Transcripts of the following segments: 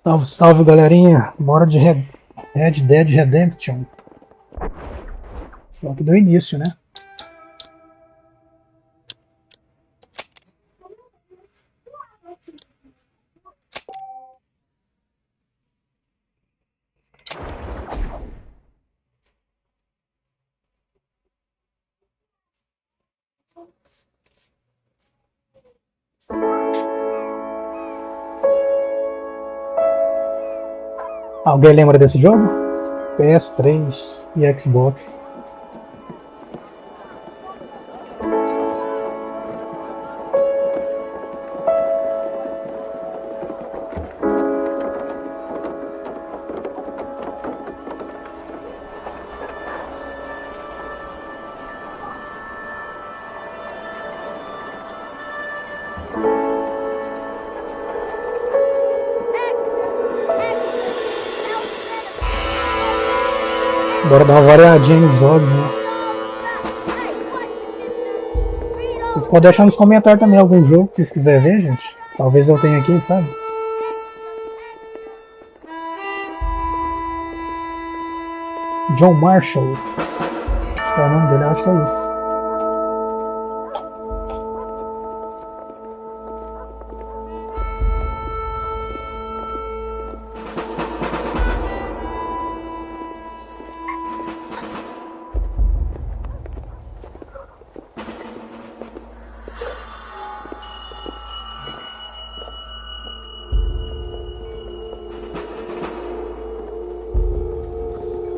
Salve, salve galerinha, bora de Red Dead Redemption. Só que do início, né? Alguém lembra desse jogo? PS3 e Xbox. Bora dar uma variadinha nos jogos, né? Vocês podem deixar nos comentários também algum jogo que vocês quiserem ver, gente. Talvez eu tenha aqui, sabe? John Marshall. Acho que é o nome dele, acho que é isso.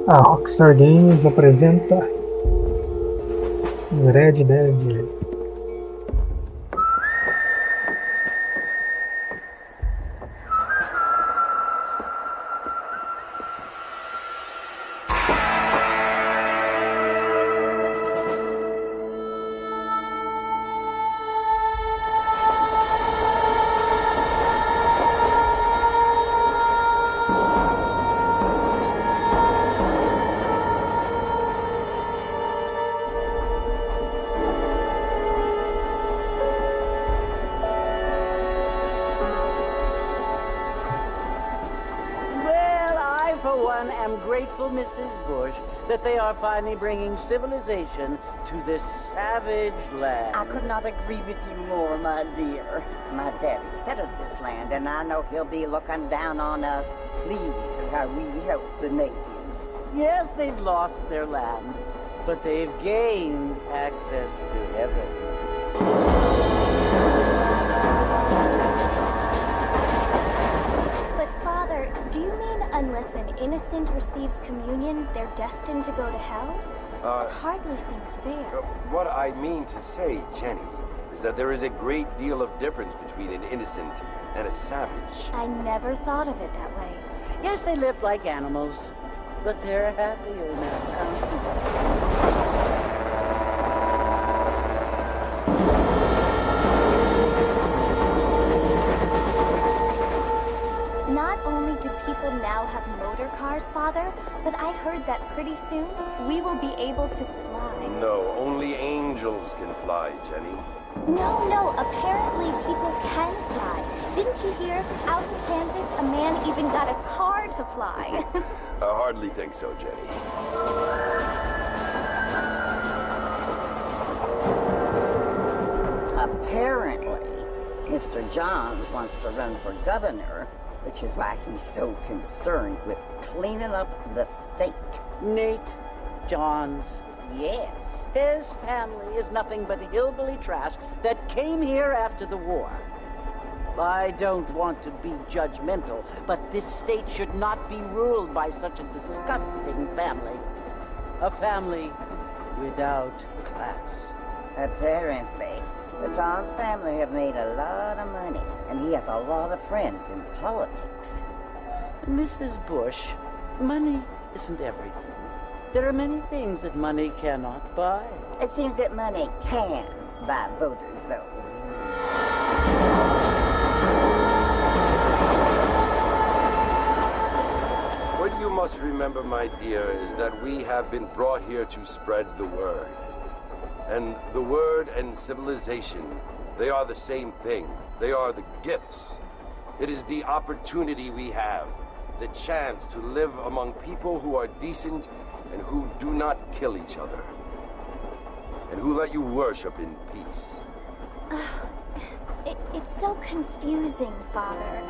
A Rockstar Games apresenta Red Dead. I'm grateful, Mrs. Bush, that they are finally bringing civilization to this savage land. I could not agree with you more, my dear. My daddy settled this land, and I know he'll be looking down on us, pleased at how we help the natives. Yes, they've lost their land, but they've gained access to heaven. Do you mean unless an innocent receives communion, they're destined to go to hell? It hardly seems fair. What I mean to say, Jenny, is that there is a great deal of difference between an innocent and a savage. I never thought of it that way. Yes, they live like animals, but they're happier now. People now have motor cars, Father, but I heard that pretty soon we will be able to fly. No, only angels can fly, Jenny. No, apparently people can fly. Didn't you hear? Out in Kansas, a man even got a car to fly. I hardly think so, Jenny. Apparently, Mr. Johns wants to run for governor, which is why he's so concerned with cleaning up the state. Nate Johns. Yes. His family is nothing but hillbilly trash that came here after the war. I don't want to be judgmental, but this state should not be ruled by such a disgusting family. A family without class. Apparently. The Johns family have made a lot of money, and he has a lot of friends in politics. Mrs. Bush, money isn't everything. There are many things that money cannot buy. It seems that money can buy voters, though. What you must remember, my dear, is that we have been brought here to spread the word. And the word and civilization, they are the same thing. They are the gifts. It is the opportunity we have, the chance to live among people who are decent and who do not kill each other, and who let you worship in peace. It's so confusing, Father.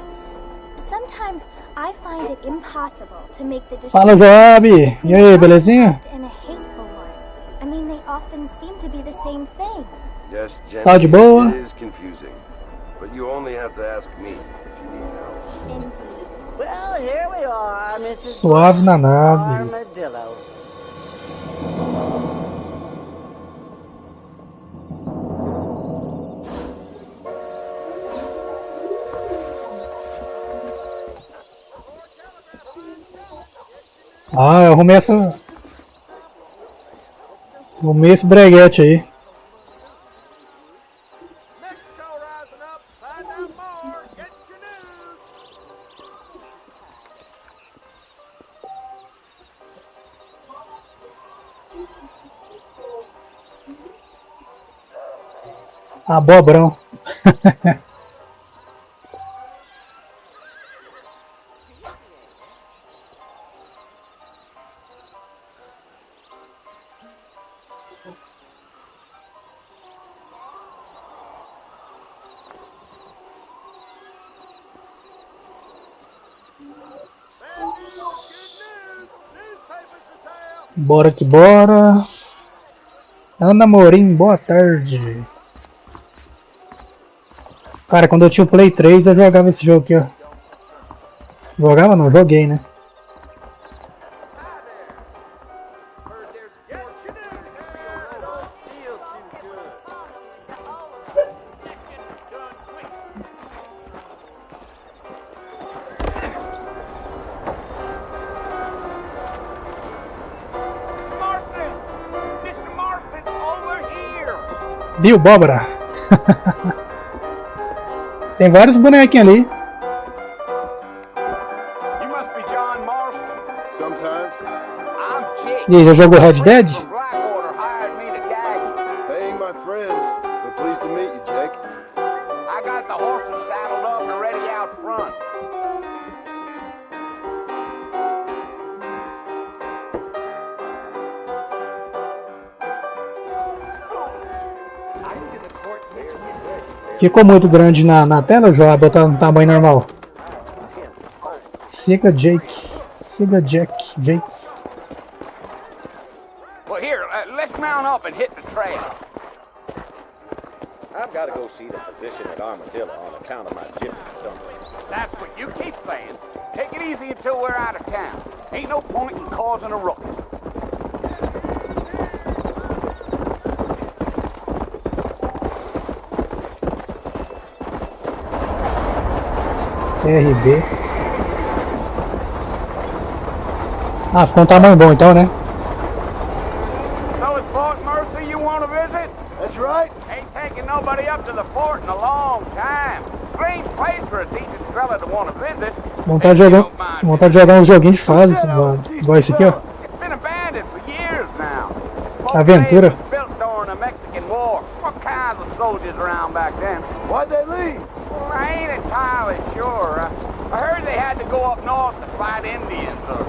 Sometimes I find it impossible to make the Fala, distinction Joab! between E aí, a belezinha? act and a hateful one. I mean, they often seem to be the same thing. Yes, Só de Jenny, boa. it is confusing, but you only have to ask me if you need help. Indeed. Well, here we are, Mrs. Suave na nave. Armadillo. Ah, eu arrumei esse breguete aí. Abobrão. Bora que bora. Ana Morim, boa tarde. Cara, quando eu tinha o Play 3 eu jogava esse jogo aqui, ó. Jogava não, joguei, né? Viu, Bora? Tem vários bonequinhos ali. E aí, já jogou Red Dead? Hey, my friends. We're pleased to meet you, Jake. I got the horses saddled up and ready out front. Ficou muito grande na tela, João? Botar no tamanho normal. Siga Jake. Siga Jake. Well, here, let's mount up and hit the trail. I've got to go see the physician at Armadillo on account of my gypsy stomach. That's what you keep saying. Take it easy until we're out of town. Ain't no point in causing a ruckus. RB. Ah, ficou um tamanho bom então, né? So it's Fort Mercy you want to visit? That's right. Ain't taking nobody up to the fort in a long time. Strange place for a decent fella to want to visit. Vontade de jogar uns joguinhos de fase, igual esse aqui, ó. It's been abandoned for years now. Aventura. It was built during the Mexican War. What kinds of soldiers around back then? Why'd they leave? Well, I ain't entirely sure. I heard they had to go up north to fight Indians, or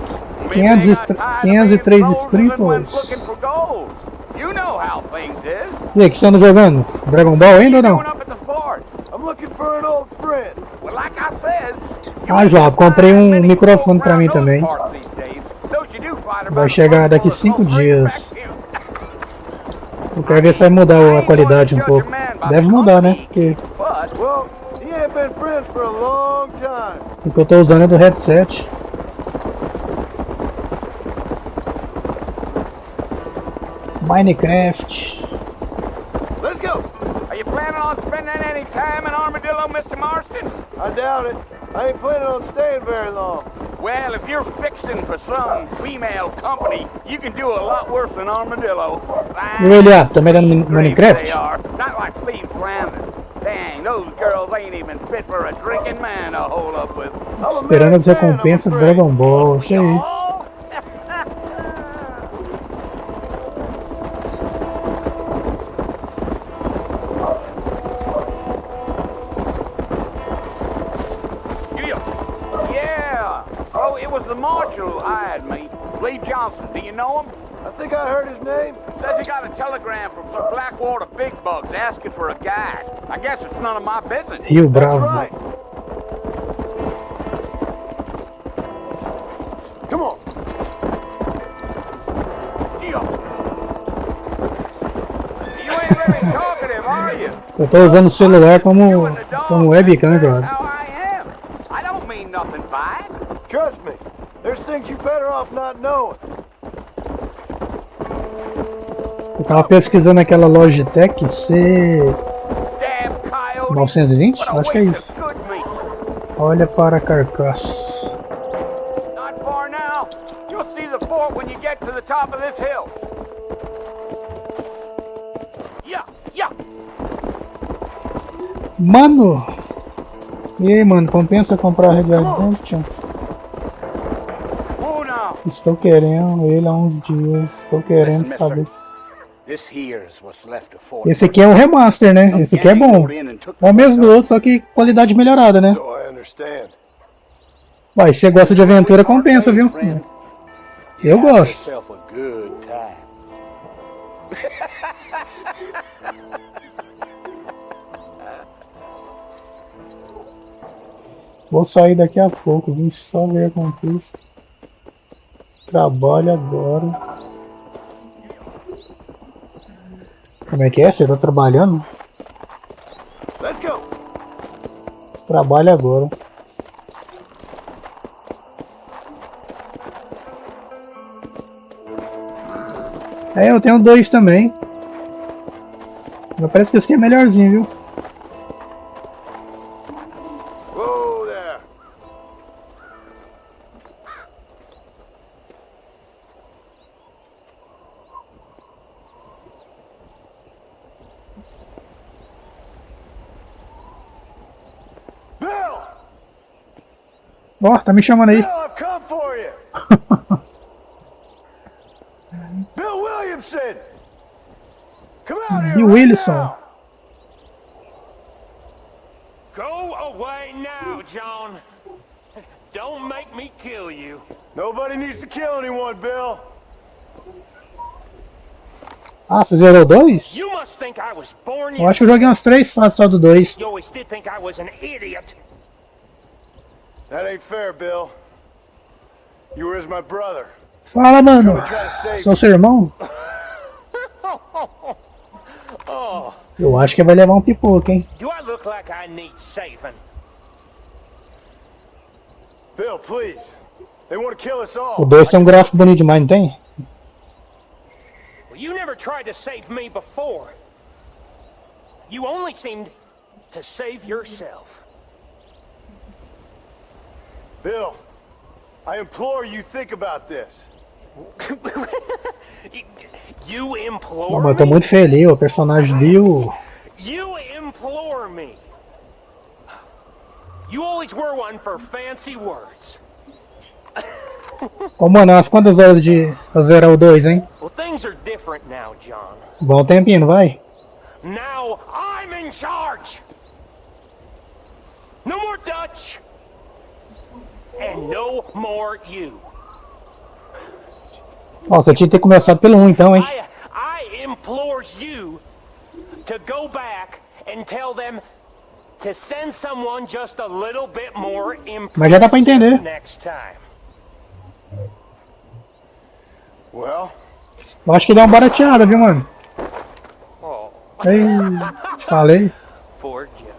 maybe they got tired of being 503 frozen and went inscritos. looking for gold. You know how things is. E aí, o que você anda jogando? Dragon Ball ainda ou não? Going up at the fort. I'm looking for an old friend. Well, like I said, Ah, João, comprei um microfone pra mim também. Vai chegar daqui 5 dias. Eu quero ver se vai mudar a qualidade um pouco. Deve mudar, né? Porque Well, he ain't been friends for a long time. o que eu tô usando é do headset. Minecraft. Let's go. Are you planning on spending any time in Armadillo, Mr. Marston? I doubt it. I ain't planning on staying very long. Well, if you're fixing for some female company, you can do a lot worse than Armadillo. E o Eliá, também no Minecraft? They are. Not like Cleve Brandon. Dang, those girls ain't even fit for a drinking man to hold up with. Esperando as recompensas do Dragon Ball. Isso aí. Oh! Johnson. Do you know him? I think I heard his name. Says he got a telegram from some Blackwater big bugs asking for a guide. I guess it's none of my business. Rio That's Bravo. right. Come on. You ain't very talkative, are you? Eu tô usando o celular como webcam, brother. How I am. I don't mean nothing by it. Trust me. There's things you better off not knowing. Eu tava pesquisando aquela Logitech C920, acho que é isso. Olha para a carcaça. Not far now. You'll see the fort when you get to the top of this hill. Yeah, yeah. Mano! E aí, mano, compensa comprar Red Redemption? Oh, now. Estou querendo ele há uns dias. Estou querendo saber. This here's what's left of fort. Esse aqui é o remaster, né? Esse aqui é bom. É o mesmo do outro, só que qualidade melhorada, né? So I understand. Vai, se você gosta de aventura, compensa, viu? Eu gosto. Yourself a good time. Vou sair daqui a pouco, vim só ver a conquista. Trabalho agora. Como é que é? Você tá trabalhando? Let's go. Trabalho agora. É, eu tenho 2 também. Mas parece que esse aqui é melhorzinho, viu? Whoa there. Bill! Ó, tá me chamando aí. Bill, I've come for you. Bill Williamson! Come out here E o right Wilson? now. Go away now, John. Don't make me kill you. Nobody needs to kill anyone, Bill. Ah, você zerou 2? You must think I was born Eu acho que eu joguei umas 3 fases só do 2. You always did think I was an idiot. That ain't fair, Bill. You were as my brother. Fala, mano. Come and try to save Sou seu irmão? Eu acho que vai levar um pipoco, hein? Do I look like I need saving? Bill, please. They want to kill us O all. 2 tem um gráfico bonito demais, não tem? Well, you never tried to save me before. You only seemed to save yourself. Bill, I implore you think about this. You Bom, implore mas eu tô me? muito feliz, o personagem viu. You implore me. You always were one for fancy words. Ô, mano, umas quantas horas de zerar o 2, hein? Well, things are different now, John. Bom tempinho, não vai? Now I'm in charge. No more Dutch. And no more you. Ó, você tinha que ter começado pelo 1 então, hein? I implores you to go back and tell them to send someone just a little bit more Mas já dá pra entender. impressive next time. Well, Eu acho que deu uma barateada, viu, mano? Oh, Ei, te falei. poor John.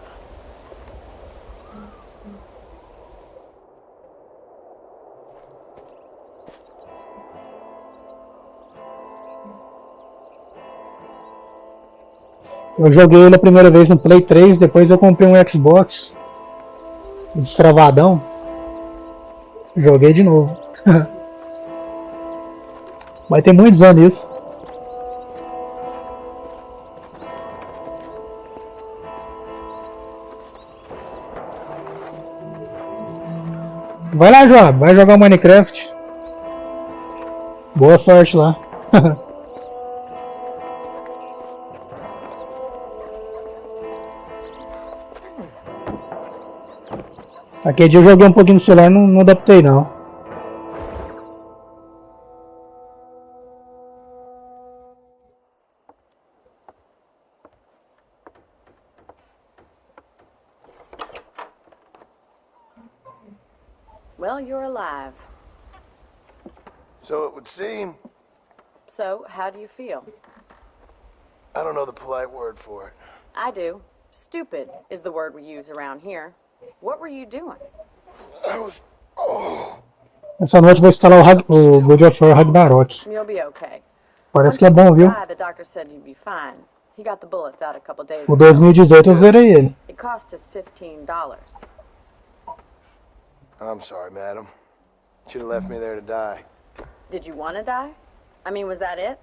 Eu joguei ele a primeira vez no Play 3, depois eu comprei um Xbox. Destravadão. Joguei de novo. Vai ter muitos anos isso. Vai lá, João, vai jogar Minecraft. Boa sorte lá. Aquele dia eu joguei um pouquinho no celular, não adaptei não. Well, you're alive. So it would seem. So, how do you feel? I don't know the polite word for it. I do. Stupid is the word we use around here. What were you doing? I was... Oh. Essa noite vai instalar o God of War Ragnarok. You'll be okay. Parece que é bom, viu? The doctor said you'd be fine. He got the bullets out a couple days O ago. 2018 eu zerei ele. It cost us $15. I'm sorry, madam. Should have left me there to die. Did you want to die? I mean, was that it?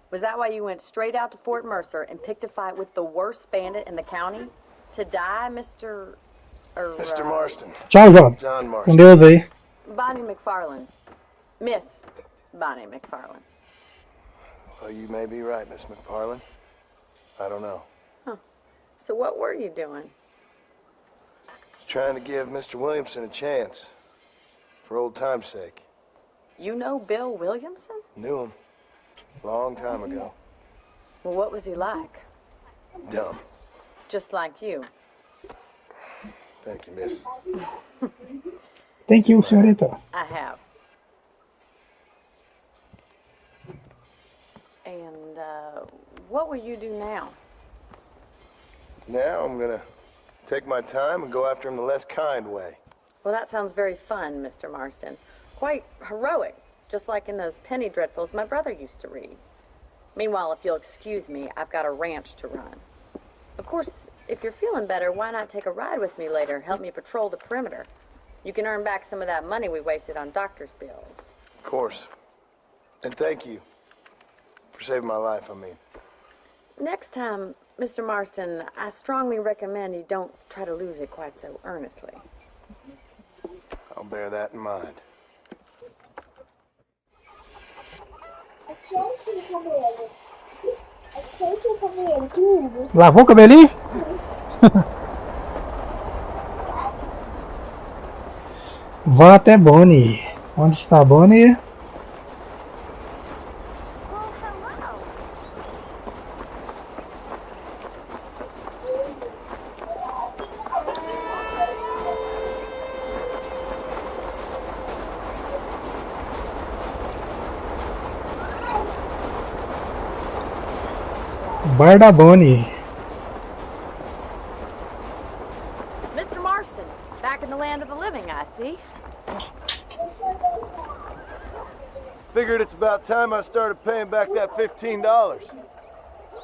Was that why you went straight out to Fort Mercer and picked a fight with the worst bandit in the county? To die, Mr. Mr. Marston. Tchau, João. John Com Marston. Deus aí. Bonnie McFarlane. Miss Bonnie McFarlane. Well, you may be right, Miss McFarlane. I don't know. Huh. So what were you doing? Trying to give Mr. Williamson a chance. For old time's sake. You know Bill Williamson? Knew him. Long time ago. Well, what was he like? Dumb. Just like you. Thank you, miss. Thank you, senhorita. I have. And, what will you do now? Now I'm gonna take my time and go after him the less kind way. Well, that sounds very fun, Mr. Marston. Quite heroic, just like in those penny dreadfuls my brother used to read. Meanwhile, if you'll excuse me, I've got a ranch to run. Of course, if you're feeling better, why not take a ride with me later? Help me patrol the perimeter. You can earn back some of that money we wasted on doctor's bills. Of course. And thank you. For saving my life, I mean. Next time, Mr. Marston, I strongly recommend you don't try to lose it quite so earnestly. I'll bear that in mind. Lavou o cabelinho? Vá até Bonnie. Onde está Bonnie? Bar da Bonnie. Mr. Marston, back in the land of the living, I see. Figured it's about time I started paying back that $15.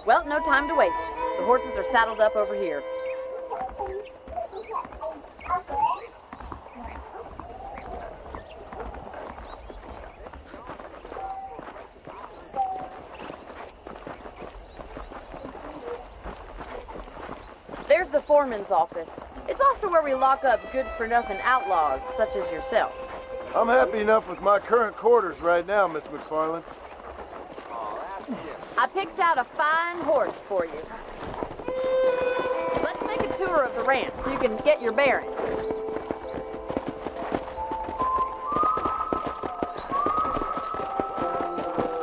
Well, no time to waste. The horses are saddled up over here. There's the foreman's office. It's also where we lock up good-for-nothing outlaws, such as yourself. I'm happy enough with my current quarters right now, Miss McFarlane. I picked out a fine horse for you. Let's make a tour of the ranch so you can get your bearings.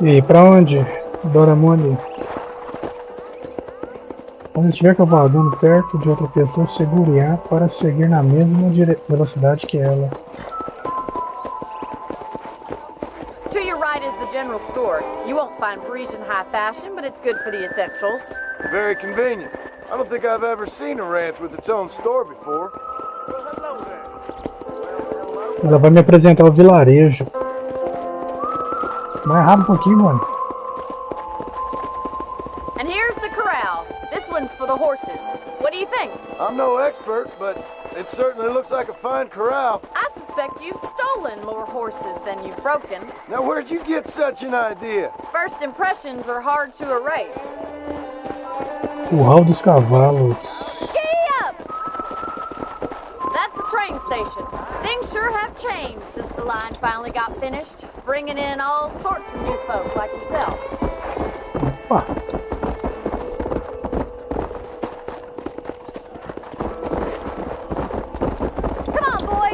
E aí, pra onde? Doramone. Quando estiver cavalgando perto de outra pessoa, segure A para seguir na mesma velocidade que ela. To your right is the general store. You won't find Parisian high fashion, but it's good for the essentials. Very convenient. I don't think I've ever seen a ranch with its own store before. Ela vai me apresentar o vilarejo. Mais rápido um pouquinho, mano. And here's the corral. This one's for the horses. What do you think? I'm no expert, but it certainly looks like a fine corral. I suspect you've stolen more horses than you've broken. Now, where'd you get such an idea? First impressions are hard to erase. Curral dos cavalos. Giddy up! That's the train station. Things sure have changed since the line finally got finished, bringing in all sorts of new folk like yourself. Opa. Come on, boy!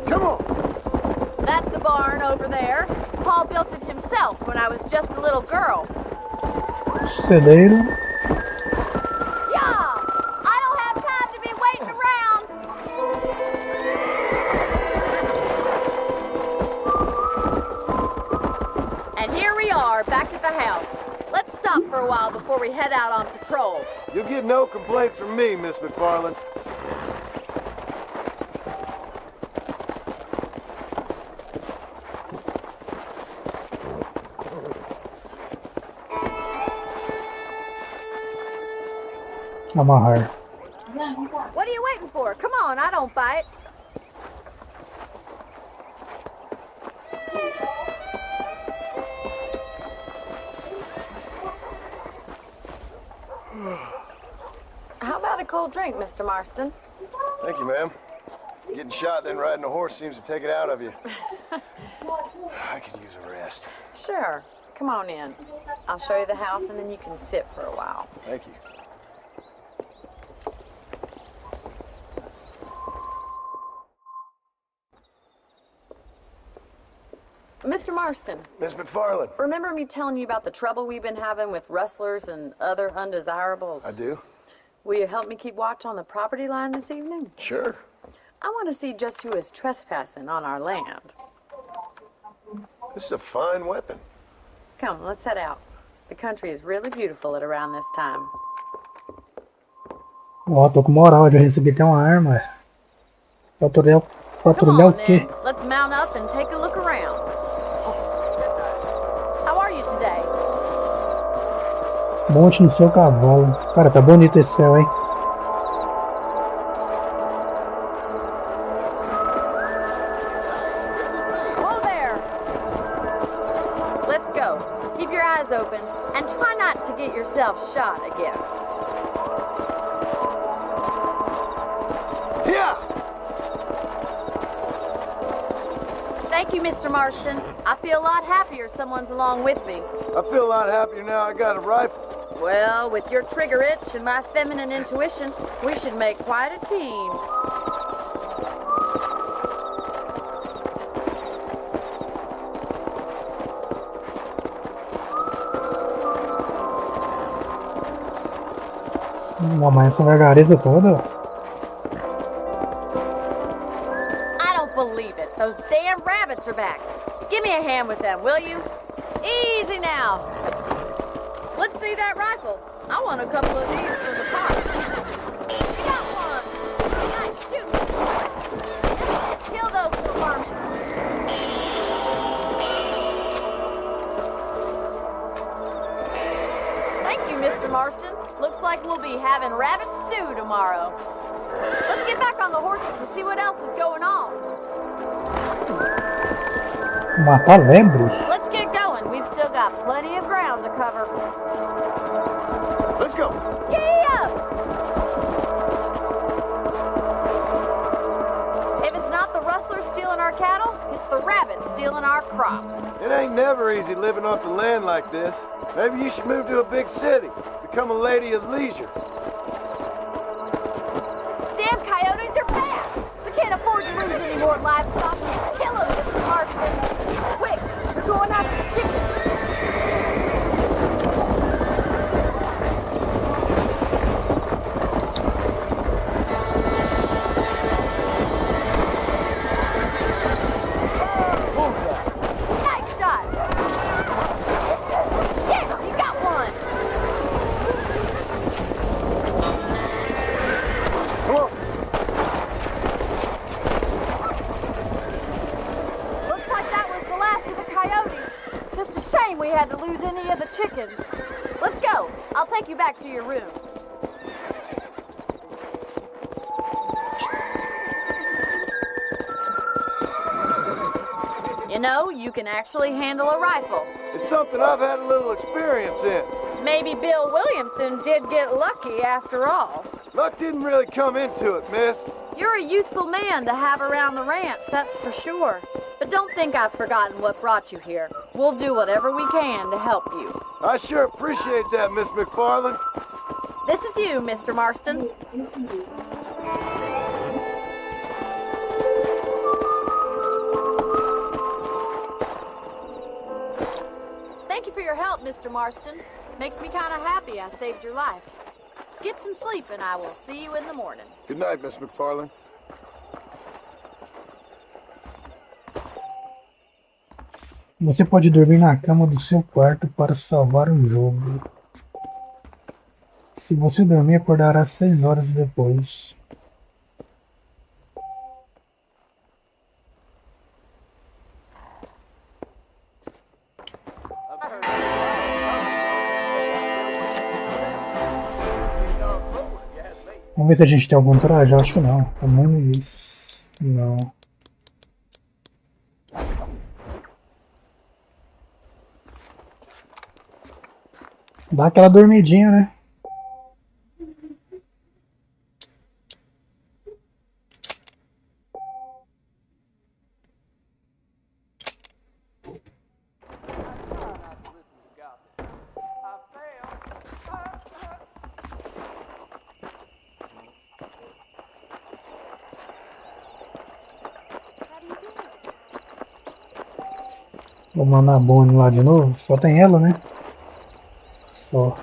Come on! That's the barn over there. Paul built it himself. myself when I was just a little girl. Celeiro. Yeah! I don't have time to be waiting around! And here we are, back at the house. Let's stop for a while before we head out on patrol. You'll get no complaint from me, Miss McFarland. Amarrar. What are you waiting for? Come on, I don't bite. How about a cold drink, Mr. Marston? Thank you, ma'am. Getting shot, then riding a horse seems to take it out of you. I could use a rest. Sure. Come on in. I'll show you the house and then you can sit for a while. Thank you. Mr. Marston, Miss McFarland. remember me telling you about the trouble we've been having with rustlers and other undesirables? I do. Will you help me keep watch on the property line this evening? Sure. I want to see just who is trespassing on our land. This is a fine weapon. Come, let's head out. The country is really beautiful at around this time. Ó, tô com moral, já recebi até uma arma. Patrulhar Come o on, quê? then. Let's mount up and take a look around. How are you today? Monte no seu cavalo. Cara, tá bonito esse céu, hein? Whoa there! Let's go. Keep your eyes open and try not to get yourself shot again. Yeah! Thank you, Mr. Marston. I feel a lot happier someone's along with me. I feel a lot happier now I got a rifle. Well, with your trigger itch and my feminine intuition, we should make quite a team. Mas essa gargareza toda. I don't believe it. Those damn rabbits are back. Give me a hand with them, will you? Easy now. Let's see that rifle. I want a couple of these for the pot. We got one. Nice shooting. Kill those little varmints. Thank you, Mr. Marston. Looks like we'll be having rabbit stew tomorrow. Let's get back on the horses and see what else is going on. Matar lebres? Let's get going. We've still got plenty of ground to cover. Let's go. Yeah! If it's not the rustlers stealing our cattle, it's the rabbits stealing our crops. It ain't never easy living off the land like this. Maybe you should move to a big city. Become a lady of leisure. Damn coyotes are bad. We can't afford to lose any more livestock. Kill them, Mr. Marston. Quick, we're going after the chickens. Nice shot. Yes, you got one. Come on. Looks like that was the last of the coyotes. Just a shame we had to lose any of the chickens. Let's go. I'll take you back to your room. You know, you can actually handle a rifle. It's something I've had a little experience in. Maybe Bill Williamson did get lucky after all. Luck didn't really come into it, miss. You're a useful man to have around the ranch, that's for sure. But don't think I've forgotten what brought you here. We'll do whatever we can to help you. I sure appreciate that, Miss McFarland. This is you, Mr. Marston. help, Mr. Marston. Makes me kind of happy I saved your life. Get some sleep and I will see you in the morning. Good night, Miss McFarlane. Você pode dormir na cama do seu quarto para salvar o jogo. Se você dormir, acordará 6 horas depois. Vamos ver se a gente tem algum traje. Acho que não. Pelo menos não. Dá aquela dormidinha, né? Vou mandar a Bonnie lá de novo. Só tem ela, né? Só.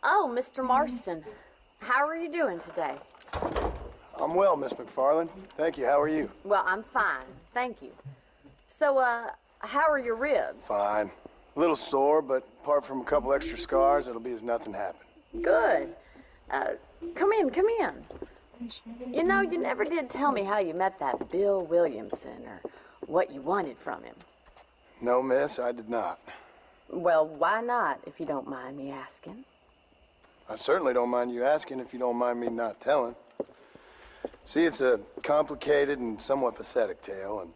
Oh, Mr. Marston. How are you doing today? I'm well, Miss McFarlane. Thank you. How are you? Well, I'm fine. Thank you. So, how are your ribs? Fine. A little sore, but apart from a couple extra scars, it'll be as nothing happened. Good. Come in, come in. You know, you never did tell me how you met that Bill Williamson or what you wanted from him. No, miss, I did not. Well, why not, if you don't mind me asking? I certainly don't mind you asking if you don't mind me not telling. See, it's a complicated and somewhat pathetic tale, and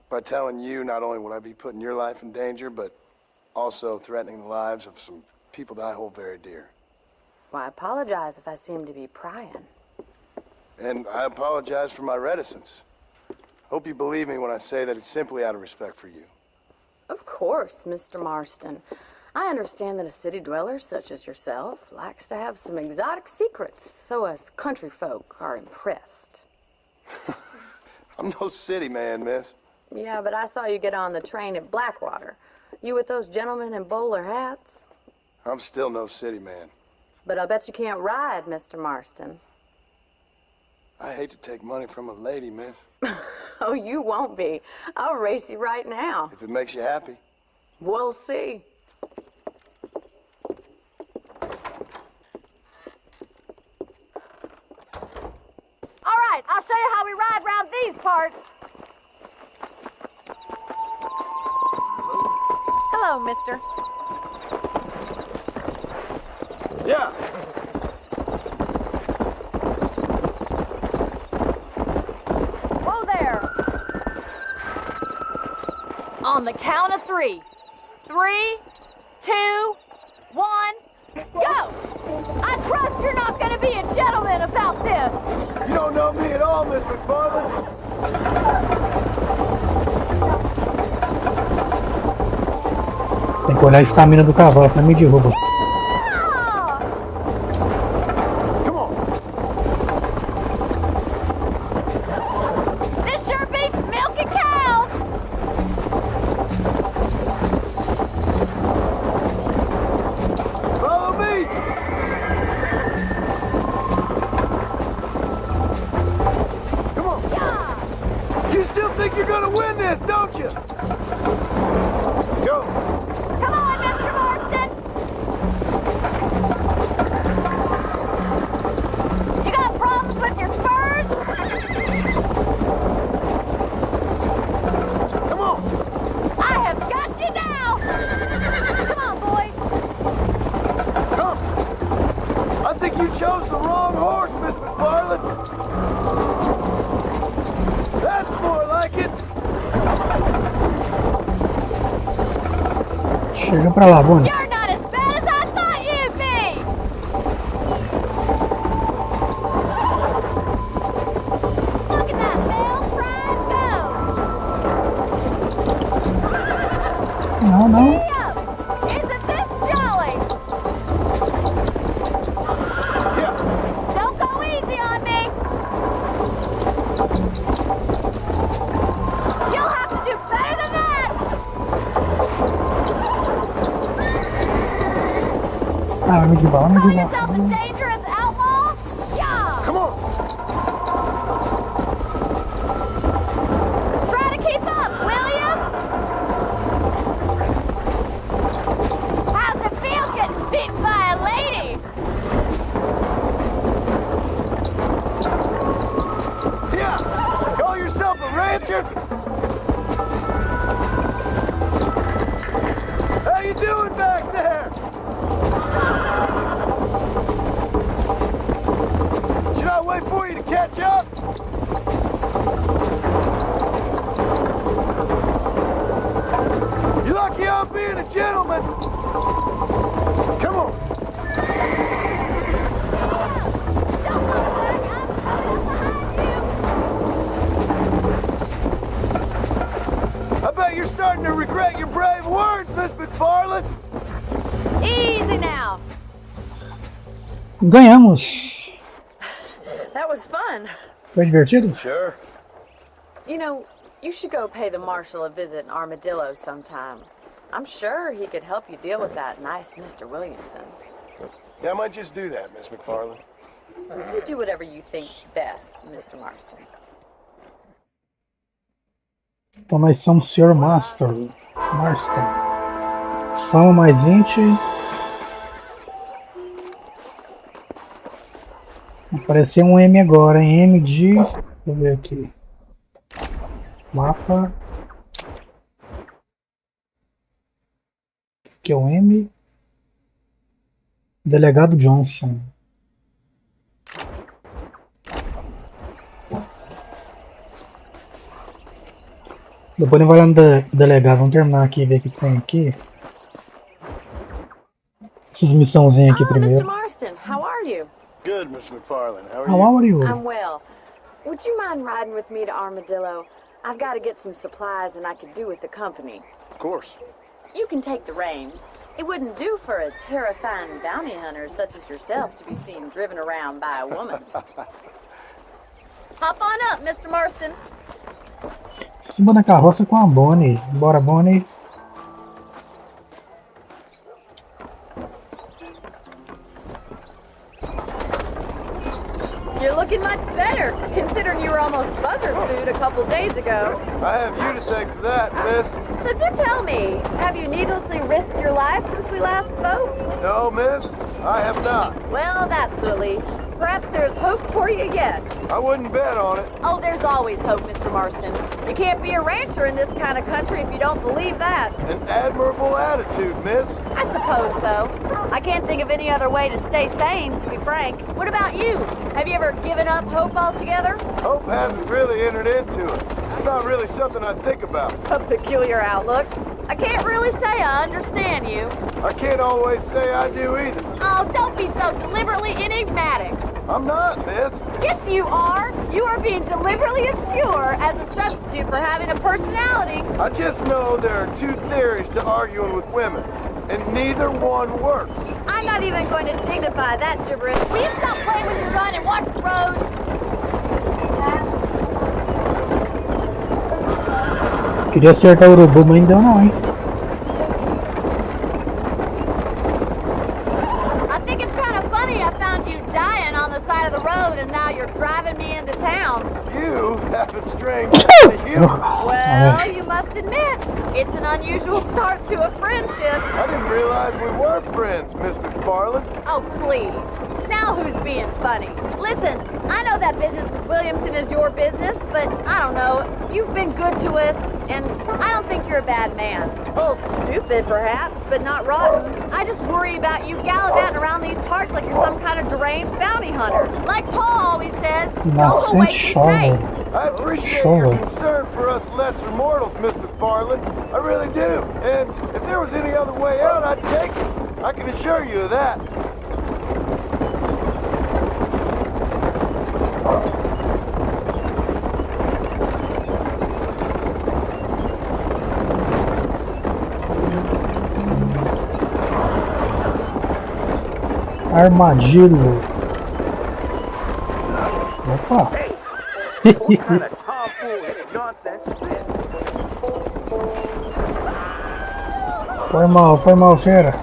by telling you, not only would I be putting your life in danger, but also threatening the lives of some people that I hold very dear. Well, I apologize if I seem to be prying. And I apologize for my reticence. Hope you believe me when I say that it's simply out of respect for you. Of course, Mr. Marston. I understand that a city dweller such as yourself likes to have some exotic secrets, so us country folk are impressed. I'm no city man, miss. Yeah, but I saw you get on the train at Blackwater. You with those gentlemen in bowler hats? I'm still no city man. But I'll bet you can't ride, Mr. Marston. I hate to take money from a lady, miss. Oh, you won't be. I'll race you right now. If it makes you happy. We'll see. All right, I'll show you how we ride around these parts. Hello, mister. Yeah. Whoa there. On the count of 3. 3, 2, 1, go! I trust you're not going to be a gentleman about this. You don't know me at all, Miss McFarlane. Tem que olhar a estamina do cavalo, senão me derruba. This sure beats milking cows. Follow me! Come on! You still think you're gonna win this, don't you? Go! Come on, Mr. Marston. You got problems with your spurs? Come on! I have got you now. Come on, boys. Come! I think you chose the wrong horse, Miss McFarlane. That's more like it. Chega pra lá, Bonnie. You're not as bad as I thought you'd be. Look at that, Bill. Try and go. Não, não. Vamos de bala, vamos de bala. Yourself a dangerous outlaw? Yeah! Come on! Try to keep up, will you? How's it feel getting beaten by a lady? Yeah! Call yourself a rancher? How you doing back there? Should I wait for you to catch up? You're lucky I'm being a gentleman. Come on. Don't look back, I'm behind you. I bet you're starting to regret your brave words, Miss McFarland. Easy now. Ganhamos. That was fun. Foi divertido? Sure. You know, you should go pay the marshal a visit in Armadillo sometime. I'm sure he could help you deal with that nice Mr. Williamson. Yeah, I might just do that, Miss McFarland. You do whatever you think's best, Mr. Marston. Então nós somos Sr. Marston. Fama mais 20. Apareceu um M agora, hein? M de... Deixa eu ver aqui. Mapa. Que é o M. Delegado Johnson. Depois vai lá no delegado. Vamos terminar aqui e ver o que tem aqui. Essas missãozinhas aqui Mr. primeiro. Marston, how are you? Good, Miss McFarland. How are How you? are you? I'm well. Would you mind riding with me to Armadillo? I've got to get some supplies and I could do with the company. Of course. You can take the reins. It wouldn't do for a terrifying bounty hunter such as yourself to be seen driven around by a woman. Hop on up, Mr. Marston. Suba na carroça com a Bonnie. Bora, Bonnie. You're looking much better, considering you were almost buzzer food a couple days ago. I have you to thank for that, miss. So do tell me, have you needlessly risked your life since we last spoke? No, miss, I have not. Well, that's relief. Perhaps there's hope for you yet. I wouldn't bet on it. Oh, there's always hope, Mr. Marston. You can't be a rancher in this kind of country if you don't believe that. An admirable attitude, miss. I suppose so. I can't think of any other way to stay sane, to be frank. What about you? Have you ever given up hope altogether? Hope hasn't really entered into it. It's not really something I think about. A peculiar outlook. I can't really say I understand you. I can't always say I do either. Oh, don't be so deliberately enigmatic. I'm not, miss. Yes, you are. You are being deliberately obscure as a substitute for having a personality. I just know there are two theories to arguing with women, and neither one works. I'm not even going to dignify that gibberish. Will you stop playing with your gun and watch the road? Queria acertar o urubu, mas não deu não, hein? I think it's kind of funny I found you dying on the side of the road and now you're driving me into town. You have a strange sense of humor. Well, you must admit, it's an unusual start to a friendship. I didn't realize we were friends, Miss McFarland. Oh, please. Now who's being funny? Listen, I know that business with Williamson is your business, but I don't know. You've been good to us, and I don't think you're a bad man. A little stupid, perhaps, but not rotten. I just worry about you gallivanting around these parts like you're some kind of deranged bounty hunter. Like Paul always says, don't go wasting snakes. I appreciate your concern for us lesser mortals, Miss McFarland. I really do. And if there was any other way out, I'd take it. I can assure you of that. Armadillo. Opa. Foi mal, fera.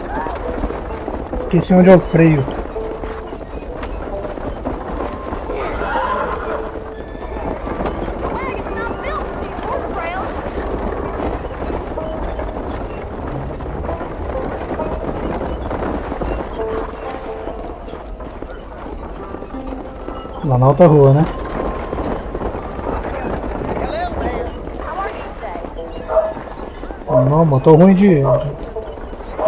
Esqueci onde é o freio. Lá na outra rua, né? Não, mano, tô ruim de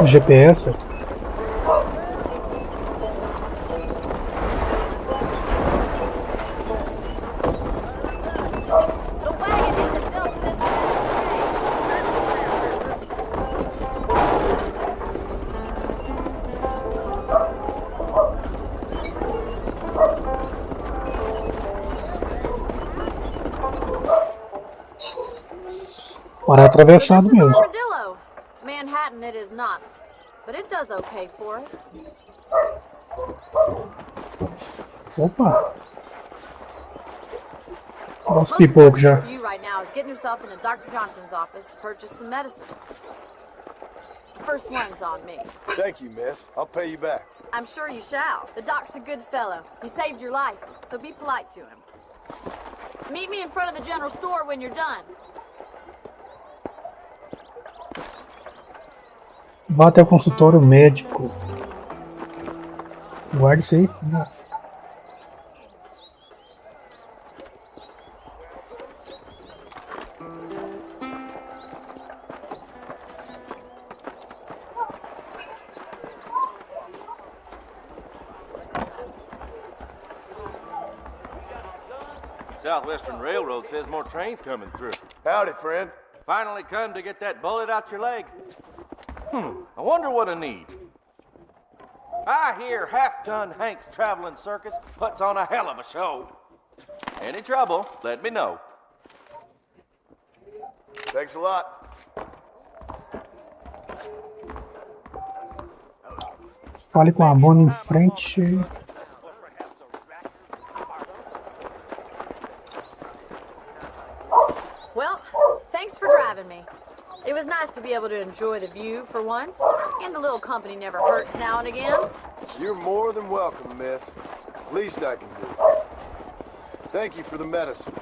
GPS. Para atravessado mesmo. Armadillo. Manhattan it is not, but it does okay for us. Opa! Nossa, pipoco já. You right now is getting yourself into Dr. Johnson's office to purchase some medicine. The first one's on me. Thank you, miss. I'll pay you back. I'm sure you shall. The doc's a good fellow. He saved your life, so be polite to him. Meet me in front of the general store when you're done. Vá até o consultório médico. Guarde isso aí. Nossa. Southwestern Railroad says more trains coming through. Howdy, friend. Finally come to get that bullet out your leg. I wonder what I need. I hear half-ton Hank's traveling circus puts on a hell of a show. Any trouble, let me know. Thanks a lot. Fale com a Bonnie em frente. Well, thanks for driving me. It was nice to be able to enjoy the view for once, and a little company never hurts now and again. You're more than welcome, miss. Least I can do. Thank you for the medicine.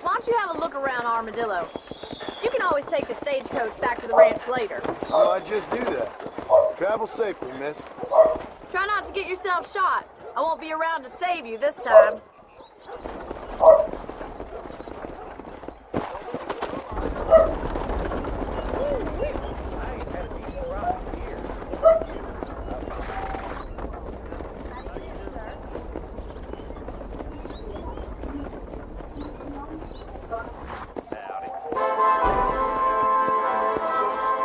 Why don't you have a look around Armadillo? You can always take the stagecoach back to the ranch later. Oh, I just do that. Travel safely, miss. Try not to get yourself shot. I won't be around to save you this time.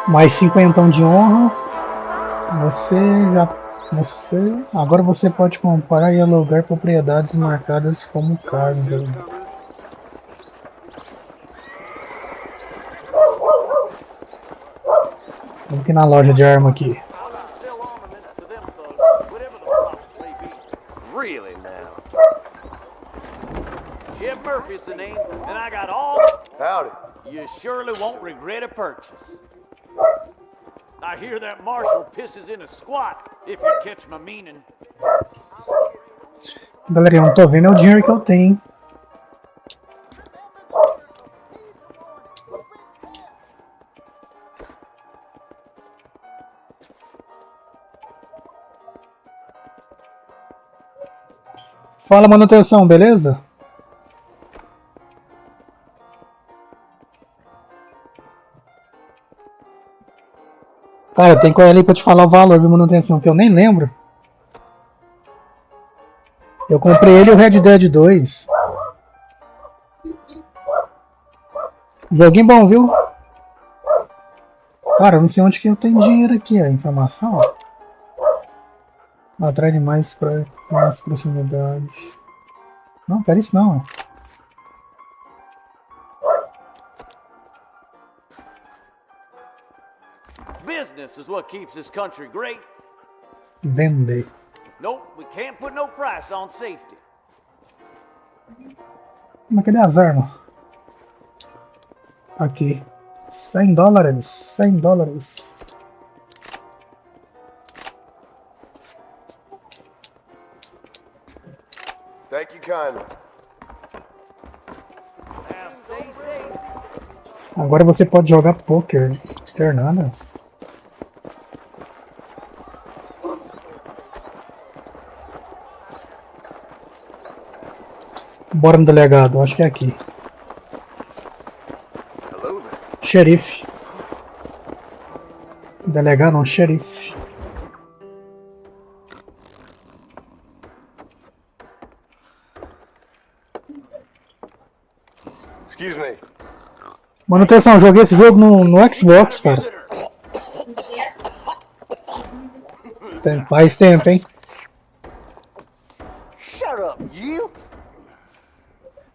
Mais 50 de honra. Agora você pode comprar e alugar propriedades marcadas como casa. Vamos aqui na loja de arma aqui. Really now. Jim Murphy's the name, and I got all. Howdy. You surely won't regret a purchase. I hear that marshal pisses in a squat, if you catch my meaning. Galerinha, eu não tô vendo é o dinheiro que eu tenho, hein? Fala, manutenção, beleza? Cara, tem que olhar ali pra te falar o valor de manutenção, que eu nem lembro. Eu comprei ele e o Red Dead 2. Joguinho bom, viu? Cara, eu não sei onde que eu tenho dinheiro aqui, a informação. Atrai demais pra mais proximidade. Não, quero isso não. Business is what keeps this country great. Vender. Nope, we can't put no price on safety. Mas cadê as armas? Aqui. $100. $100. Thank you kindly. Agora você pode jogar poker. Ter nada. Bora no delegado, acho que é aqui. Xerife. Delegado não, xerife. Excuse me. Manutenção, joguei esse jogo no Xbox, cara. Faz tempo, hein? Shut up, you!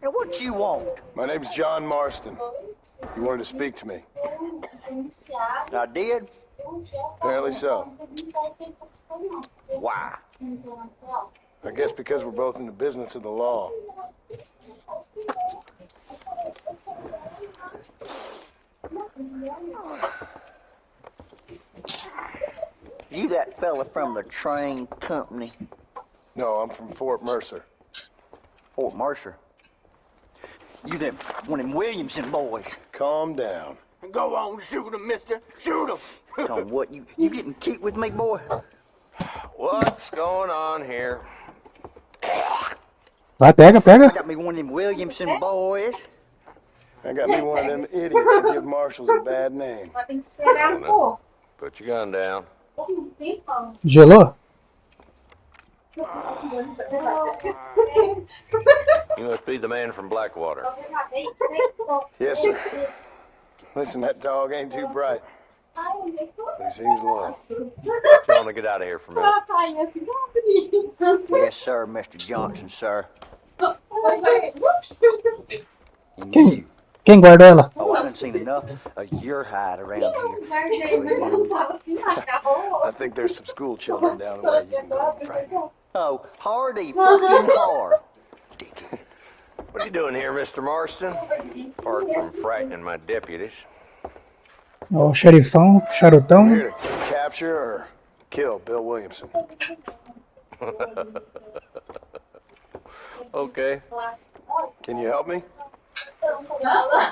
And what you want? My name's John Marston. You wanted to speak to me. I did? Apparently so. Why? I guess because we're both in the business of the law. You that fella from the train company? No, I'm from Fort Mercer. Fort Mercer? You them one of them Williamson boys? Calm down. Go on, shoot him, mister. Shoot him. On what? You getting kicked with me, boy? What's going on here? Vai, pega, I pega. got me one of them Williamson boys. I got me one of them idiots who give marshals a bad name. Put your gun down. Gelou? You must be the man from Blackwater. Yes, sir. Listen, that dog ain't too bright, but he seems loyal. Tell him to get out of here for a minute. Yes, sir, Mr. Johnson, sir. Quem guardou ela? Oh, I done seen enough of your hide around here. I think there's some school children down the way you can go and frighten. Oh, hardy fucking hard. What are you doing here, Mr. Marston? Apart from frightening my deputies. O xerifão, charutão. Here to capture or kill Bill Williamson. Okay. Can you help me?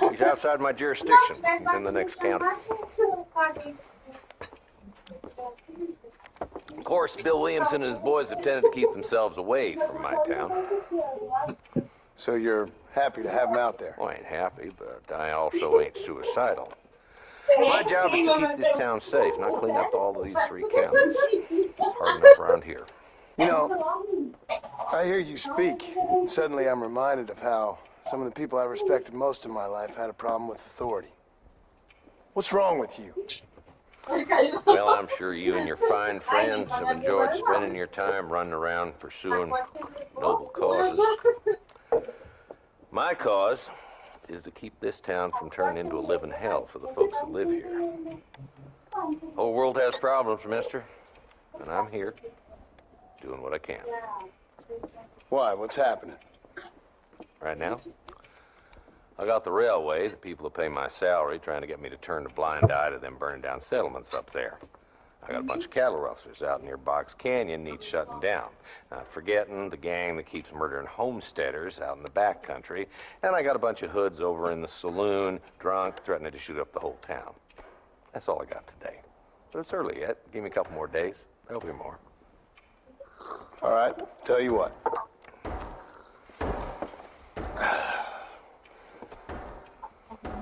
He's outside my jurisdiction. He's in the next county. Of course, Bill Williamson and his boys have tended to keep themselves away from my town. So you're happy to have him out there? Well, I ain't happy, but I also ain't suicidal. My job is to keep this town safe, not clean up all of these three counties. It's hard enough around here. You know, I hear you speak, and suddenly I'm reminded of how some of the people I respected most in my life had a problem with authority. What's wrong with you? Well, I'm sure you and your fine friends have enjoyed spending your time running around pursuing noble causes. My cause is to keep this town from turning into a living hell for the folks who live here. The whole world has problems, mister, and I'm here doing what I can. Why? What's happening? Right now, I got the railway, the people who pay my salary, trying to get me to turn a blind eye to them burning down settlements up there. I got a bunch of cattle rustlers out near Box Canyon needs shutting down. Not forgetting the gang that keeps murdering homesteaders out in the back country. And I got a bunch of hoods over in the saloon, drunk, threatening to shoot up the whole town. That's all I got today. But it's early yet. Give me a couple more days. There'll be more. All right, tell you what.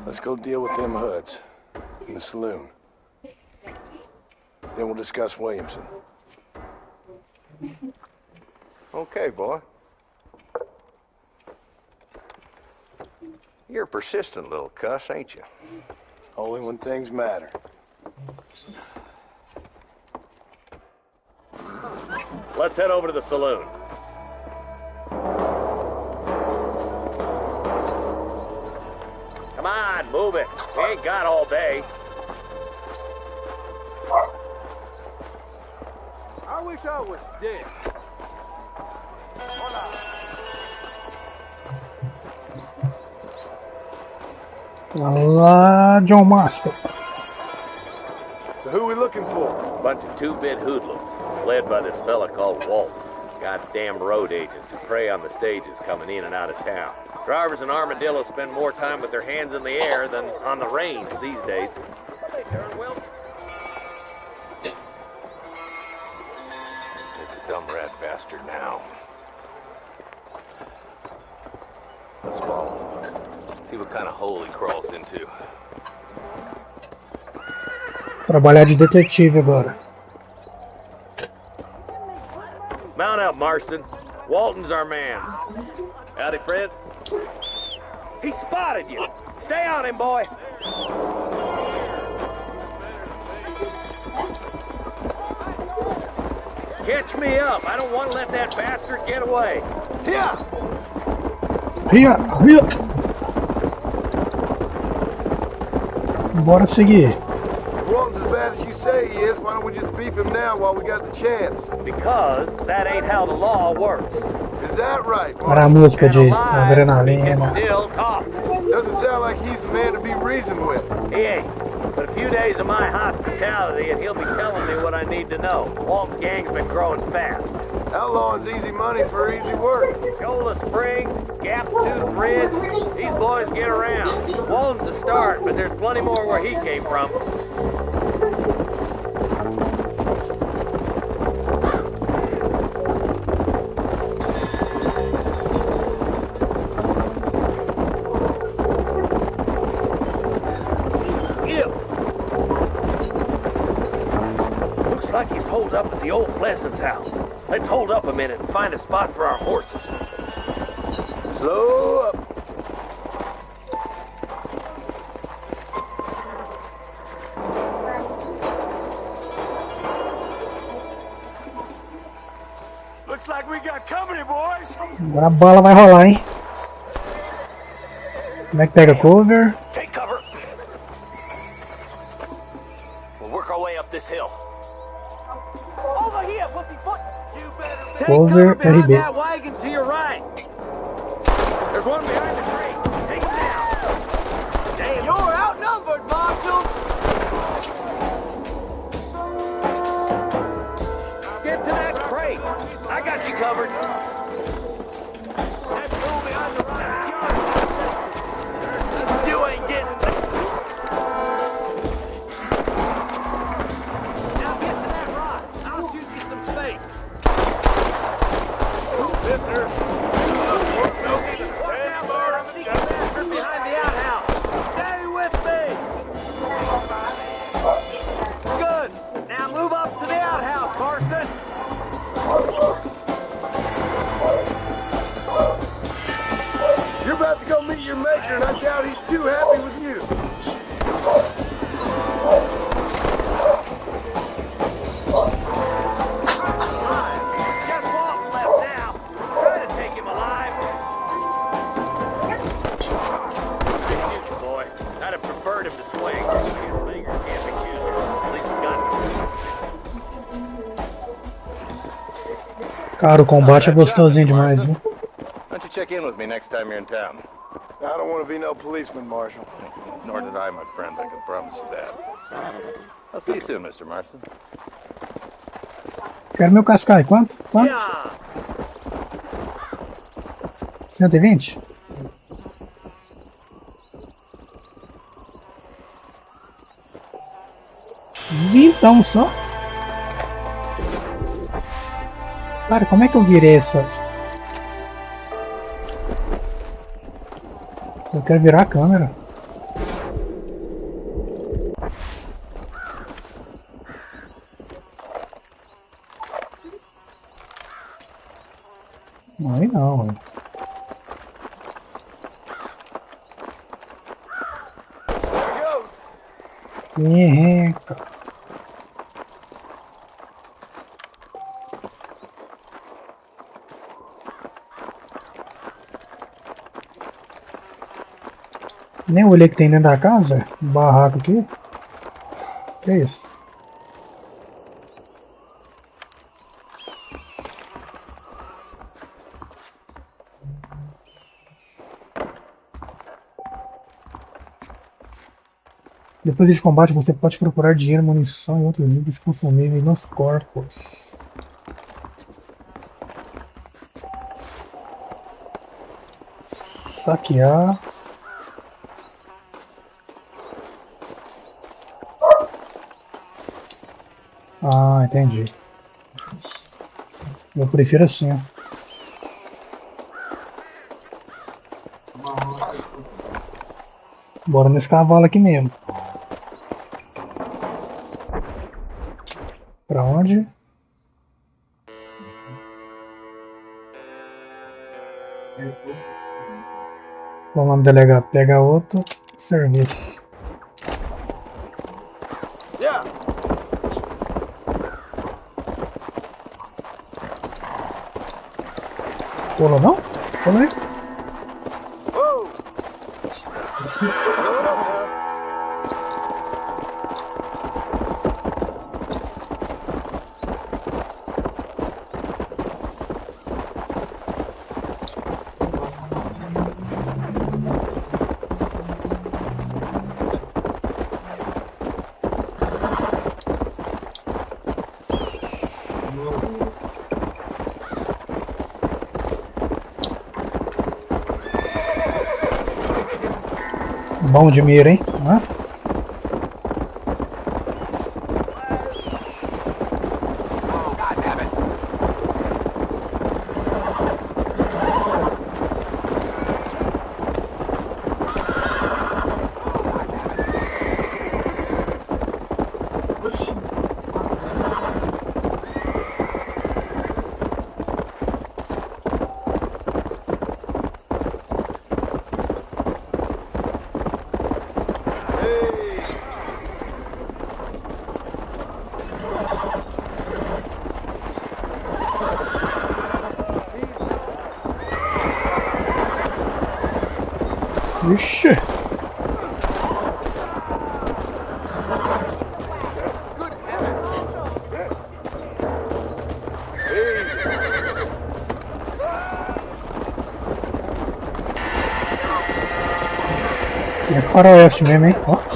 Let's go deal with them hoods in the saloon. Then we'll discuss Williamson. Okay, boy. You're a persistent little cuss, ain't you? Only when things matter. Let's head over to the saloon. Come on, move it. We ain't got all day. I wish I was dead. Olá, John Master. So who are we looking for? Bunch of two-bit hoodlums, led by this fella called Walt. Goddamn road agents who prey on the stages coming in and out of town. Drivers in Armadillo spend more time with their hands in the air than on the range these days. There's the dumb rat bastard now. Let's follow him. See what kind of hole he crawls into. Trabalhar de detetive agora. Mount up, Marston. Walton's our man. Howdy, Fred. He spotted you. Stay on him, boy. Catch me up. I don't want to let that bastard get away. Yeah. Ria, ria. Bora seguir. If Walton's as bad as you say he is, why don't we just beef him now while we got the chance? Because that ain't how the law works. Is that right, Para a música de adrenalina. Still talk. Doesn't sound like he's the man to be reasoned with. He ain't. But a few days of my hospitality and he'll be telling me what I need to know. Walton's gang's been growing fast. Outlawing's easy money for easy work. Cola Springs, Gap Tooth Bridge, these boys get around. Walton's the start, but there's plenty more where he came from. Looks like he's holed up at the old Pleasance house. Let's hold up a minute and find a spot for our horses. Slow up. Looks like we got company, boys. Agora a bala vai rolar, hein? Como é que pega cover? Take cover. We'll work our way up this hill. Over here, pussyfoot. You better take Cover cover behind RB. that wagon to your right. There's one behind the tree. Take him down. Damn, you're outnumbered, Marshal. Get to that crate. I got you covered. That fool behind the right. You ain't getting. Now get to that rock. I'll shoot you some space. Victor. Behind the outhouse. Stay with me. Good. Now move up to the outhouse, Marston. You're about to go meet your maker, and I doubt he's too happy with you. Just Walton left now. Try to take him alive. Excuse me, boy. I'd have preferred him to swing. Fingers can't be choosers. At least we got him. Cara, o combate é gostosinho demais, viu? Why don't you check in with me next time you're in town? I don't want to be no policeman, Marshal. Nor did I, my friend. I can promise you that. I'll see you soon, Mr. Marston. Quero meu cascai. Quanto? Quanto? 120? Vintão só. Cara, como é que eu virei essa? Eu quero virar a câmera. Aí não, mano. Eita. Nem olhei que tem dentro da casa. Um barraco aqui. Que é isso? Depois de combate, você pode procurar dinheiro, munição e outros itens consumíveis nos corpos. Saquear. Ah, entendi. Eu prefiro assim, ó. Bora nesse cavalo aqui mesmo. Pra onde? Vamos lá, delegado. Pega outro serviço. Pula não? Pula aí. Bom de mira, hein? Hã? Ixi. É faroeste mesmo, hein? Ó.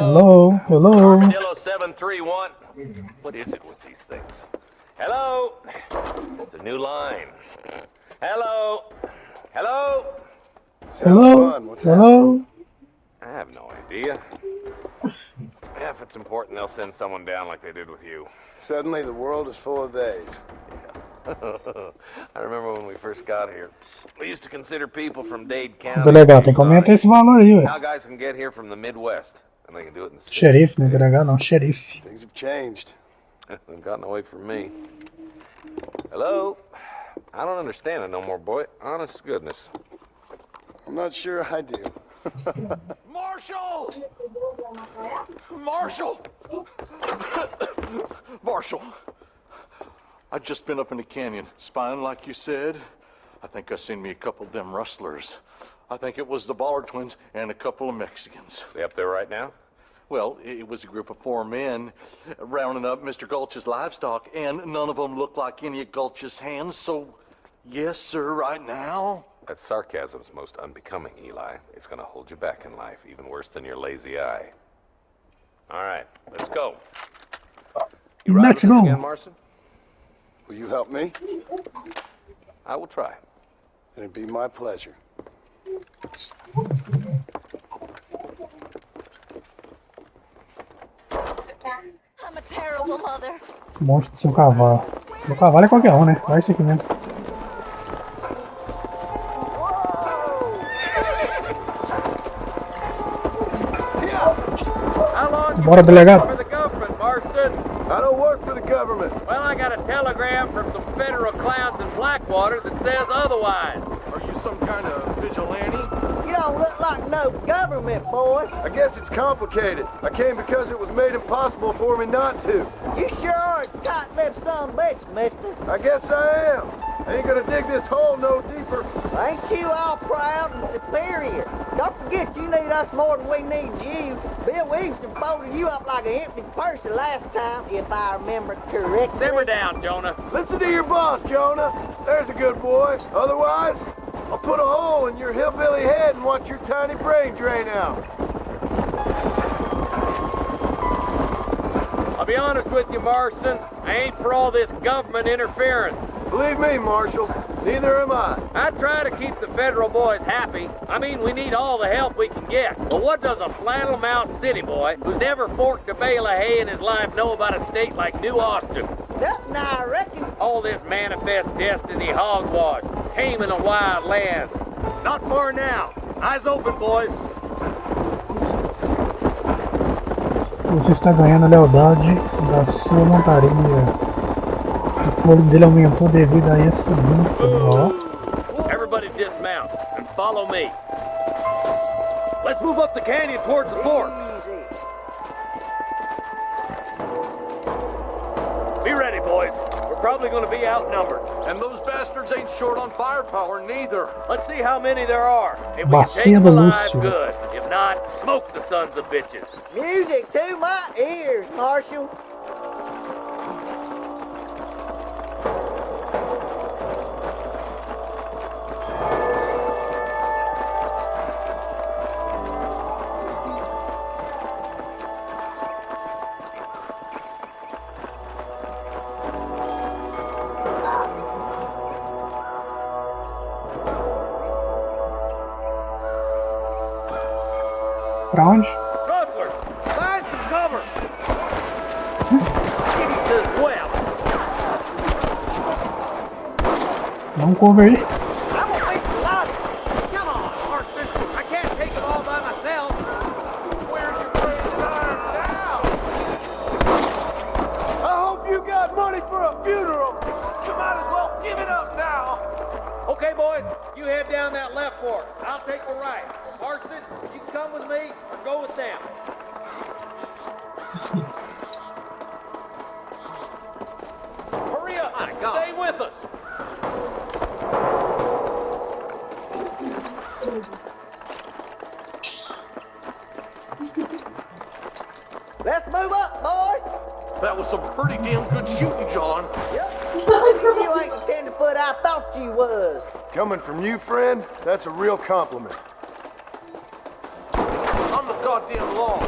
Hello, hello. Armadillo 731. What is it with these things? Hello. It's a new line. Hello. Hello. Hello. Hello. I have no idea. Yeah, if it's important, they'll send someone down like they did with you. Suddenly, the world is full of theys. I remember when we first got here. We used to consider people from Dade County. Delegado, tem que aumentar esse valor aí, Now velho. guys can get here from the Midwest, and they can do it in 6 Xerife, não é delegado, não, xerife. Things have changed. They've gotten away from me. Hello? I don't understand it no more, boy. Honest to goodness. I'm not sure I do. Marshal! Marshal! Marshal! I've just been up in the canyon, spying like you said. I think I seen me a couple of them rustlers. I think it was the Bora twins and a couple of Mexicans. They up there right now? Well, it was a group of 4 men rounding up Mr. Gulch's livestock, and none of them looked like any of Gulch's hands, so yes, sir, right now. That sarcasm's most unbecoming, Eli. It's gonna hold you back in life, even worse than your lazy eye. All right, let's go. You ride Let's with us go. again, Marston? Will you help me? I will try. It'd be my pleasure. I'm a terrible mother. Monstro do seu cavalo. Meu cavalo é qualquer um, né? Vai esse aqui mesmo. Bora, delegado. For the government, Marston. I don't work for the government. Well, I got a telegram from some federal clowns in Blackwater that says otherwise. Are you some kind of vigilante? You don't look like no government, boy. I guess it's complicated. I came because it was made impossible for me not to. You sure are a tight-lipped son of a bitch, mister. I guess I am. I ain't gonna dig this hole no deeper. Ain't you all proud and superior? Don't forget you need us more than we need you. Bill Williamson folded you up like an empty purse the last time, if I remember correctly. Simmer down, Jonah. Listen to your boss, Jonah. There's a good boy. Otherwise, I'll put a hole in your hillbilly head and watch your tiny brain drain out. I'll be honest with you, Marston. I ain't for all this government interference. Believe me, Marshal, neither am I. I try to keep the federal boys happy. I mean, we need all the help we can get. But what does a flannel-mouthed city boy who's never forked a bale of hay in his life know about a state like New Austin? Nothing, I reckon. All this manifest destiny hogwash, taming a wild land. Not far now. Eyes open, boys. Você está ganhando a lealdade da sua montaria. O fôlego dele aumentou devido a esse vínculo. Everybody dismount and follow me. Let's move up the canyon towards the fort. Be ready, boys. We're probably going to be outnumbered. And those bastards ain't short on firepower, neither. Let's see how many there are. If we can take them alive, good. If not, smoke the sons of bitches. Music to my ears, Marshal. Pra onde? Rustlers, find some cover. Give it to us well. Dá um cover aí. I'm gonna make a lot of it. Come on, Marston. I can't take it all by myself. Where's your brazen iron now? I hope you got money for a funeral. You might as well give it up now. Okay, boys, you head down that left fork. I'll take the right. Marston, you can come with me or go with them. Hurry up! Stay with us! Let's move up, boys. That was some pretty damn good shooting, John. Yep. You ain't the tenderfoot I thought you was. Coming from you, friend, that's a real compliment. I'm the goddamn law.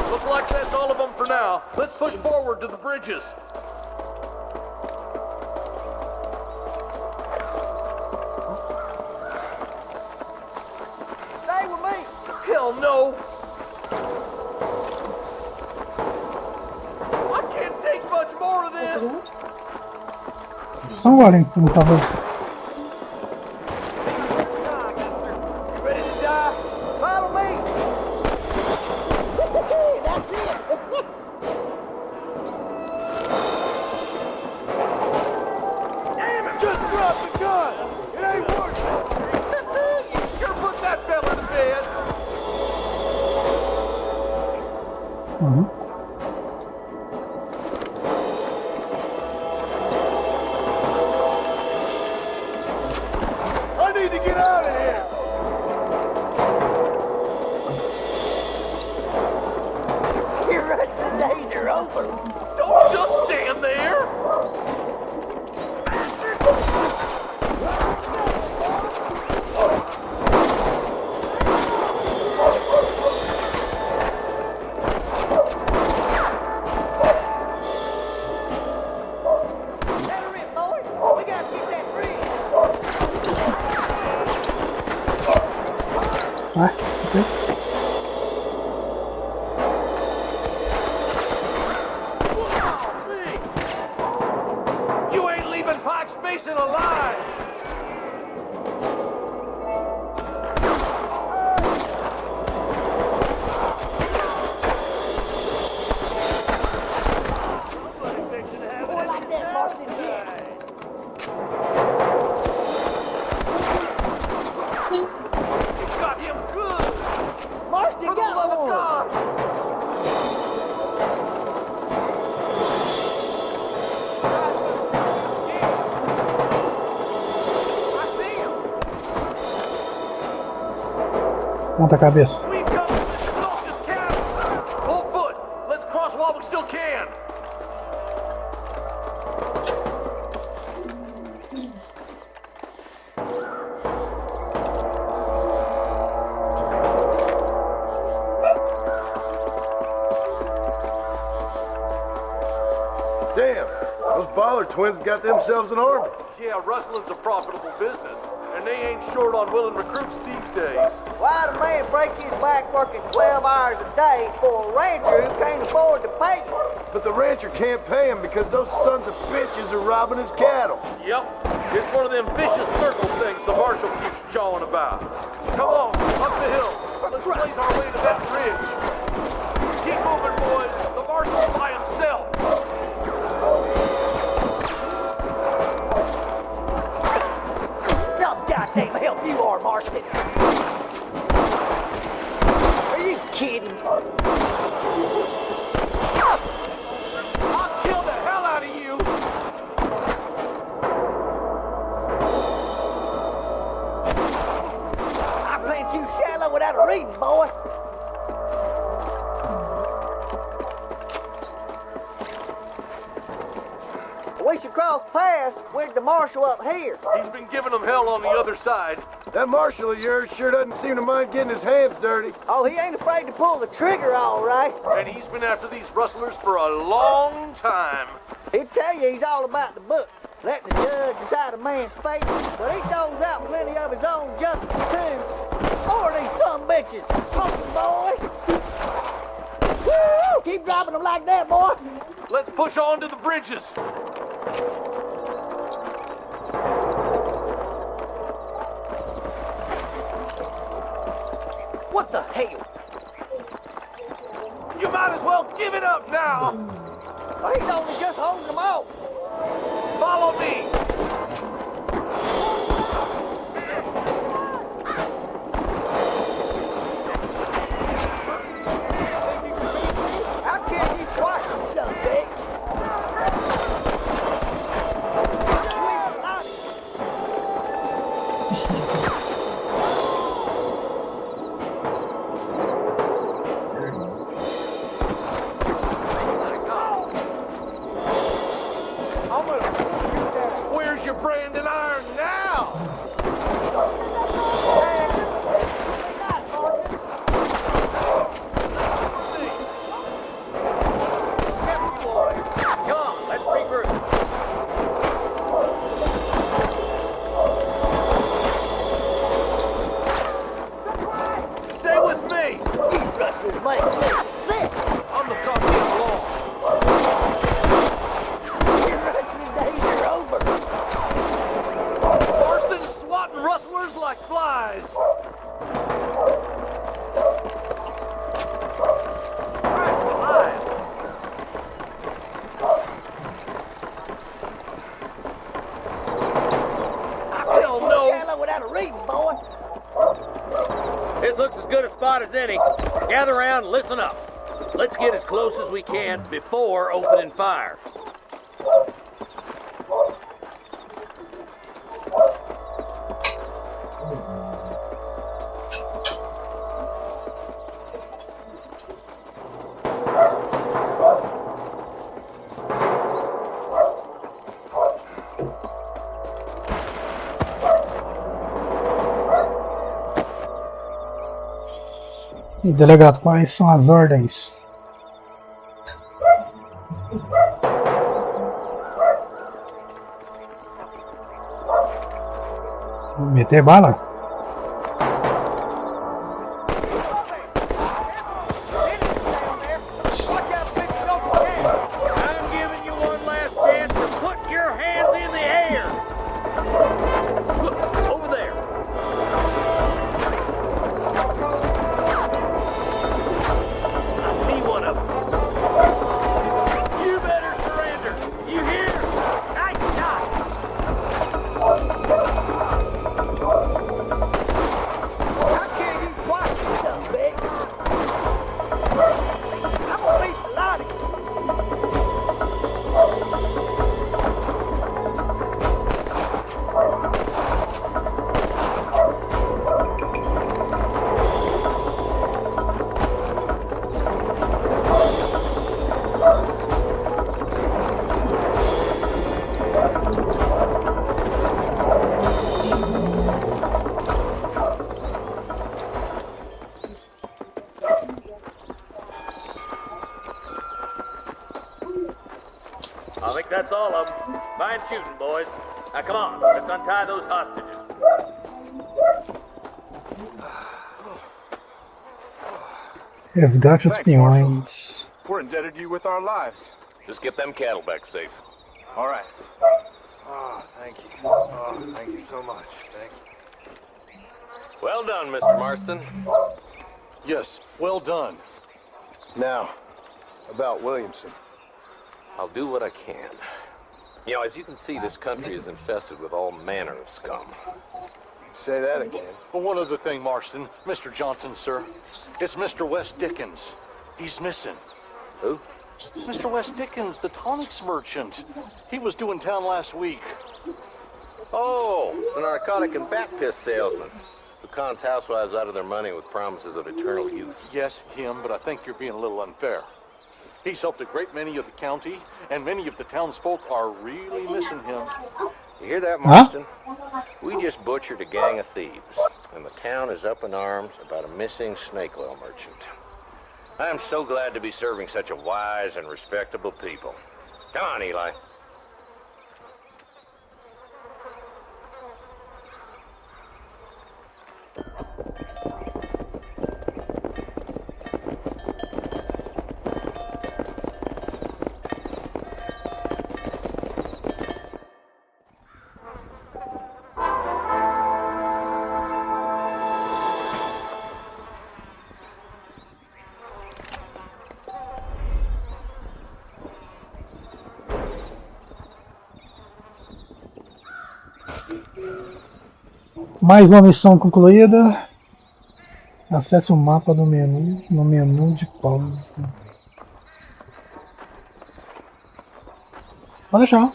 Looks like that's all of them for now. Let's push forward to the bridges. Stay with me. Hell no. I can't take much more of this. São agora, hein? Por favor. You ready to die? Follow me. That's it. Damn it! Just drop the gun! It ain't working! You sure put that fella to bed. I need to get out of here! Your rusting days are over. Don't just stand there. Center it, boys. We gotta get that bridge. Vai, ok. You ain't leaving Pike's Basin alive. More like that, Marston. Yeah. Got him good. Marston For the got love of one. God. Ponta cabeça. We've got to stop this cattle. Full foot. Let's cross while we still can. Damn, those Baller twins got themselves an army. Yeah, rustling's a profitable business, and they ain't short on willing recruits these days. Why'd a man break his back working 12 hours a day for a rancher who can't afford to pay him? But the rancher can't pay him because those sons of bitches are robbing his cattle. Yep, it's one of them vicious circle things the marshal keeps jawing about. Come on, up the hill. Let's blaze our way to that bridge. Keep moving, boys. The marshal's by himself. Some goddamn help you are, Marston. Are you kidding? I'll kill the hell out of you. I plant you shallow without a reason, boy. We should cross paths with the marshal up here. He's been giving them hell on the other side. That marshal of yours sure doesn't seem to mind getting his hands dirty. Oh, he ain't afraid to pull the trigger, all right. And he's been after these rustlers for a long time. He'll tell you he's all about the book, letting the judge decide a man's fate, but he throws out plenty of his own justice, too. Or these some bitches. Fucking boys. Woo! Keep dropping them like that, boy. Let's push on to the bridges. What the hell? You might as well give it up now. He's only just holding them off. Follow me. How can you twice, you son of a bitch? Where's your branding iron now? Come on, let's regroup. Stay with me. These rustlers make me sick. I'm the goddamn law. Your rustling days are over. Marston's swatting rustlers like flies. Hell no. Shallow without a reason, boy. This looks as good a spot as any. Gather around and listen up. Let's get as close as we can before opening fire. E delegado, quais são as ordens? Meter bala? I'm giving you one last chance to put your hands in the air. Look, over there. I see one of them. You better surrender. You hear? Nice shot. I think that's all of them. Mind shooting, boys. Now, come on. Let's untie those hostages. Resgate os peões. We're indebted to you with our lives. Just get them cattle back safe. All right. Oh, thank you. Oh, thank you so much. Thank you. Well done, Mr. Marston. Yes, well done. Now, about Williamson. I'll do what I can. You know, as you can see, this country is infested with all manner of scum. Say that again. Well, one other thing, Marston. Mr. Johnson, sir. It's Mr. West Dickens. He's missing. Who? Mr. West Dickens, the tonics merchant. He was due in town last week. Oh, the narcotic and bat piss salesman who cons housewives out of their money with promises of eternal youth. Yes, him, but I think you're being a little unfair. He's helped a great many of the county, and many of the townsfolk are really missing him. You hear that, Marston? We just butchered a gang of thieves, and the town is up in arms about a missing snake oil merchant. I am so glad to be serving such a wise and respectable people. Come on, Eli. Mais uma missão concluída. Acesse o mapa do menu no menu de pausa. Pode deixar.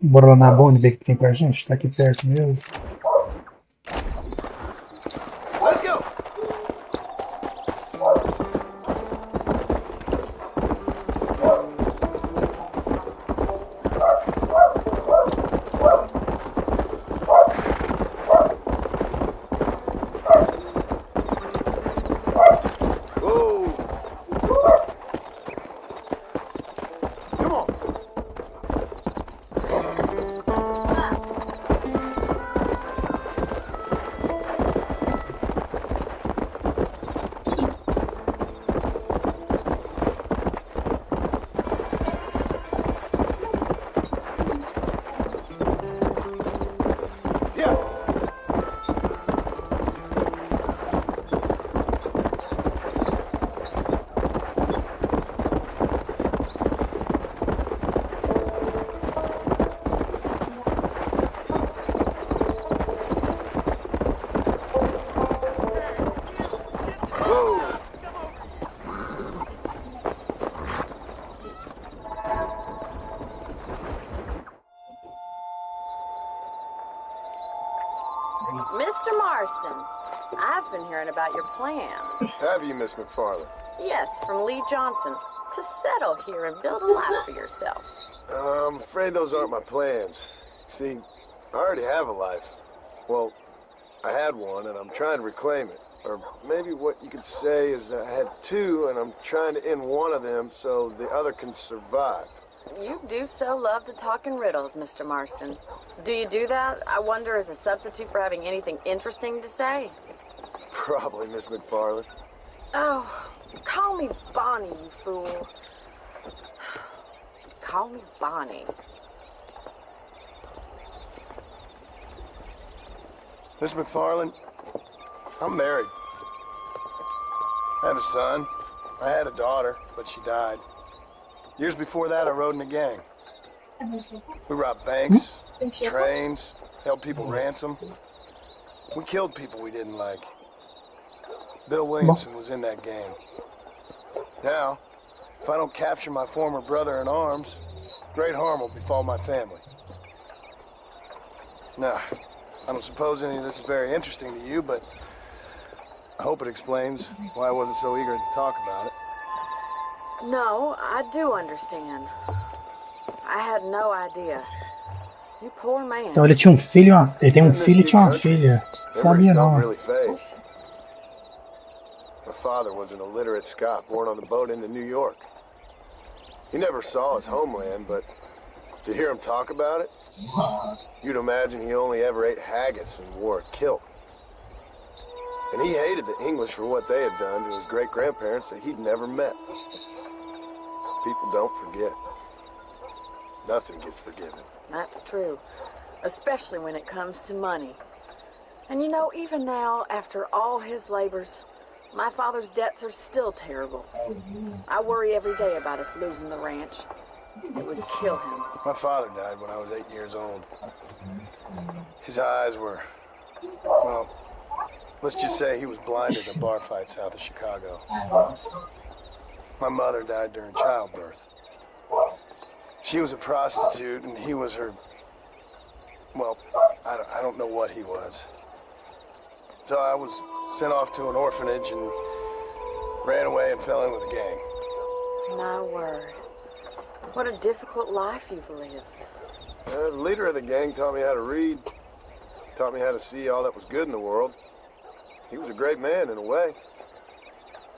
Bora lá na Bonnie ver o que tem pra gente. Tá aqui perto mesmo. Let's go! Mr. Marston, I've been hearing about your plans. Have you, Miss McFarland? Yes, from Lee Johnson. To settle here and build a life for yourself. I'm afraid those aren't my plans. See, I already have a life. Well, I had one, and I'm trying to reclaim it. Or maybe what you could say is that I had two, and I'm trying to end one of them so the other can survive. You do so love to talk in riddles, Mr. Marston. Do you do that, I wonder, as a substitute for having anything interesting to say? Probably, Miss McFarland. Oh, call me Bonnie, you fool. Call me Bonnie. Miss McFarland, I'm married. I have a son. I had a daughter, but she died. Years before that, I rode in a gang. We robbed banks, trains, held people ransom. We killed people we didn't like. Bill Williamson was in that gang. Now, if I don't capture my former brother in arms, great harm will befall my family. Now, I don't suppose any of this is very interesting to you, but I hope it explains why I wasn't so eager to talk about it. No, I do understand. I had no idea. You poor man. Então ele tinha um filho, ele tem um filho e tinha uma filha. Sabia não. Really fade. My father was an illiterate Scot born on the boat into New York. He never saw his homeland, but to hear him talk about it, you'd imagine he only ever ate haggis and wore a kilt. And he hated the English for what they had done to his great-grandparents that he'd never met. People don't forget. Nothing gets forgiven. That's true, especially when it comes to money. And you know, even now, after all his labors, my father's debts are still terrible. I worry every day about us losing the ranch. It would kill him. My father died when I was 8 years old. His eyes were, well, let's just say he was blinded in a bar fight south of Chicago. My mother died during childbirth. She was a prostitute and he was her, well, I don't know what he was. So I was sent off to an orphanage and ran away and fell in with a gang. My word. What a difficult life you've lived. The leader of the gang taught me how to read, taught me how to see all that was good in the world. He was a great man in a way.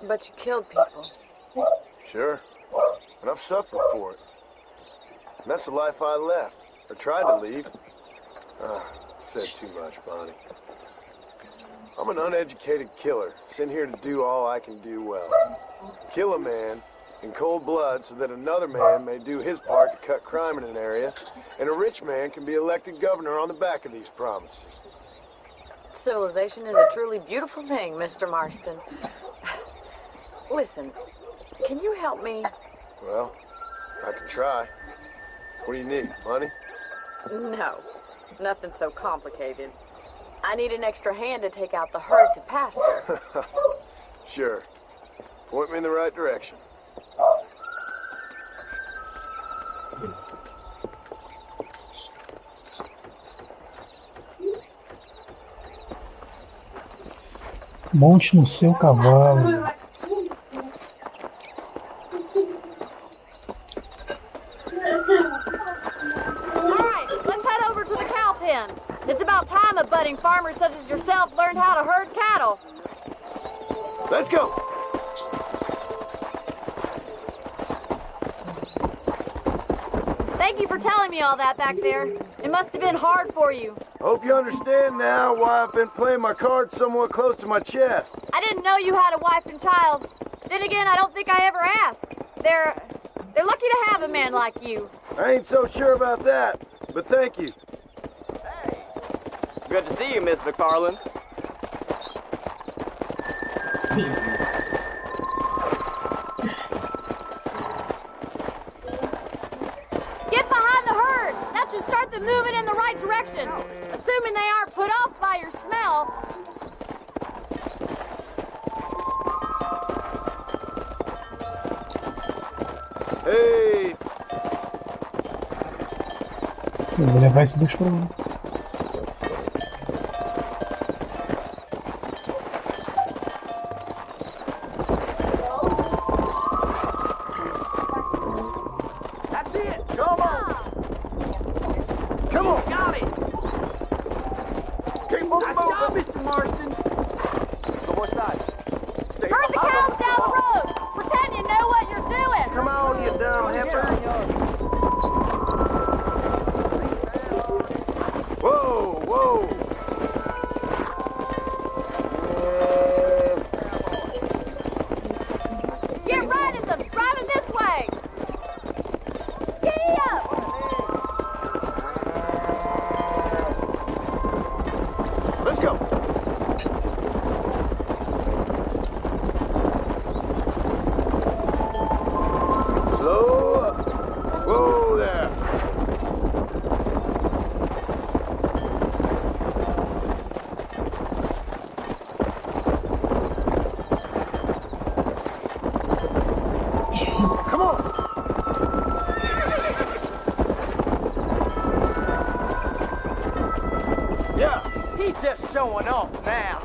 But you killed people. Sure. And I've suffered for it. And that's the life I left, or tried to leave. Said too much, Bonnie. I'm an uneducated killer, sent here to do all I can do well. Kill a man in cold blood so that another man may do his part to cut crime in an area, and a rich man can be elected governor on the back of these promises. Civilization is a truly beautiful thing, Mr. Marston. Listen, can you help me? Well, I can try. What do you need, money? No, nothing so complicated. I need an extra hand to take out the herd to pasture. Sure. Point me in the right direction. Monte no seu cavalo. It's about time a budding farmer such as yourself learned how to herd cattle. Let's go. Thank you for telling me all that back there. It must have been hard for you. Hope you understand now why I've been playing my cards somewhat close to my chest. I didn't know you had a wife and child. Then again, I don't think I ever asked. They're lucky to have a man like you. I ain't so sure about that, but thank you. Good to see you, Miss McFarland. Get behind the herd. That should start them moving in the right direction. Assuming they aren't put off by your smell. Hey! Eu vou levar esse bicho pra lá. Come on. Yeah, he's just showing off now.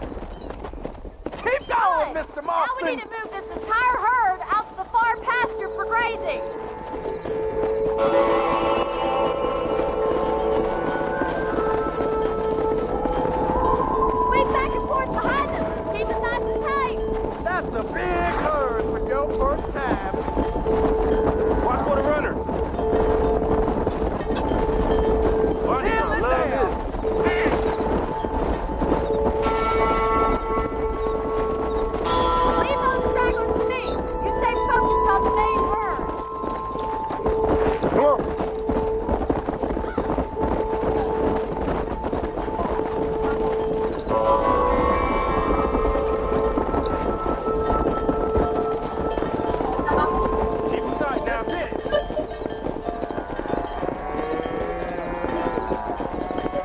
Keep going, Mr. Now we Marston. need to move this entire herd out to the far pasture for grazing. Swing back and forth behind us. Keep it nice and tight. That's a big herd for your first time. Watch for the runner. Nail it down. Leave those stragglers to me. You stay focused on the main herd. Come on. Keep it tight now, bitch.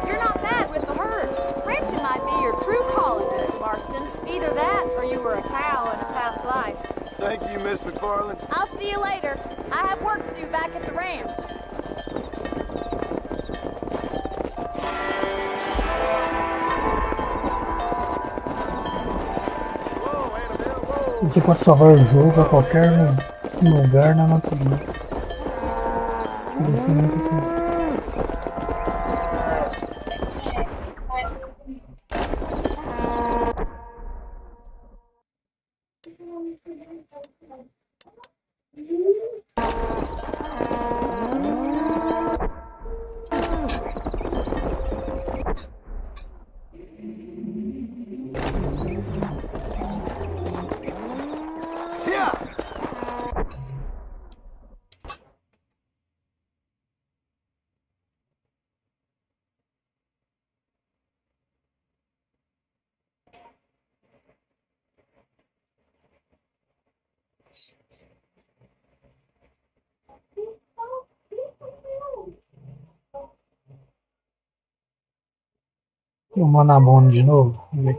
You're not bad with the herd. Ranching might be your true calling, Mr. Marston. Either that, or you were a cow in a past life. Thank you, Miss McFarland. I'll see you later. I have work to do back at the ranch. Você pode salvar o jogo a qualquer lugar na natureza. Isso é muito cool. O Manabono de novo. Vamos ver.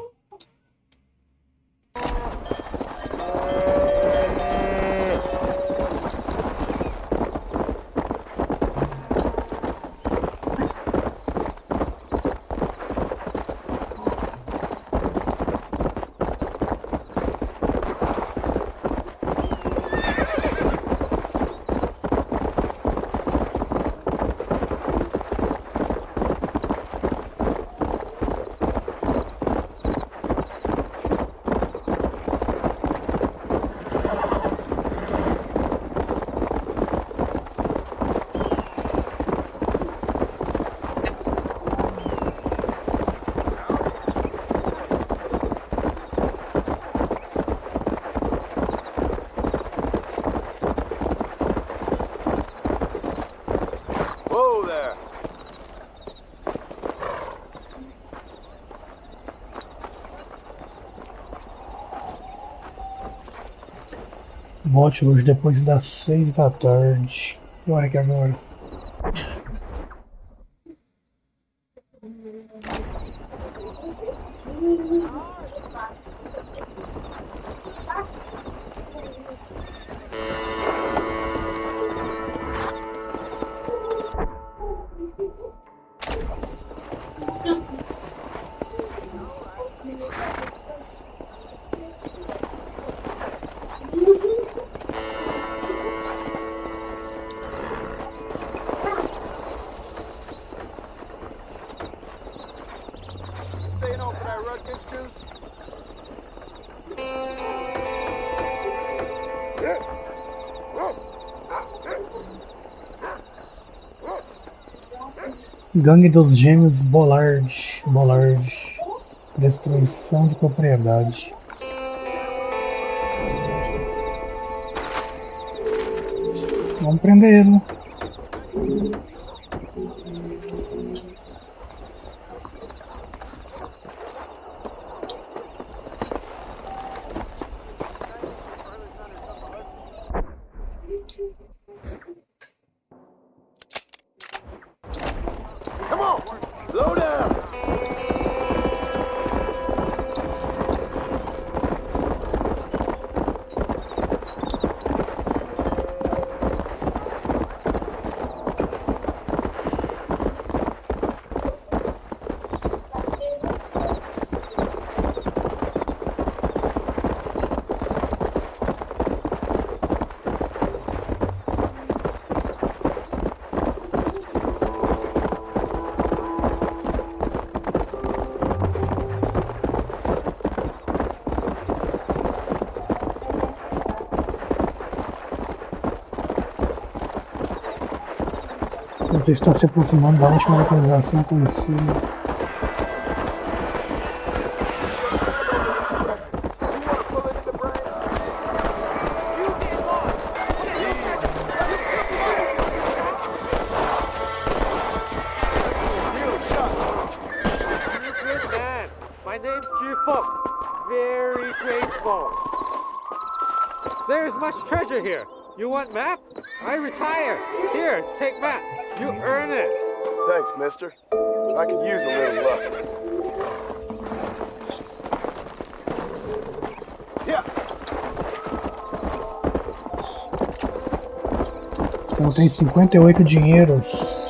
Volte hoje depois das 6 da tarde. Que hora que é agora? Gangue dos Gêmeos Bollard. Destruição de propriedade. Vamos prender ele. Come on, slow down. Você está se aproximando da última localização conhecida. My name's Jifuk. Very graceful. There's much treasure here. You want map? I retire. Here, take map. You earn it. Thanks, mister. I could use a little luck. Yeah. Então tem 58 dinheiros.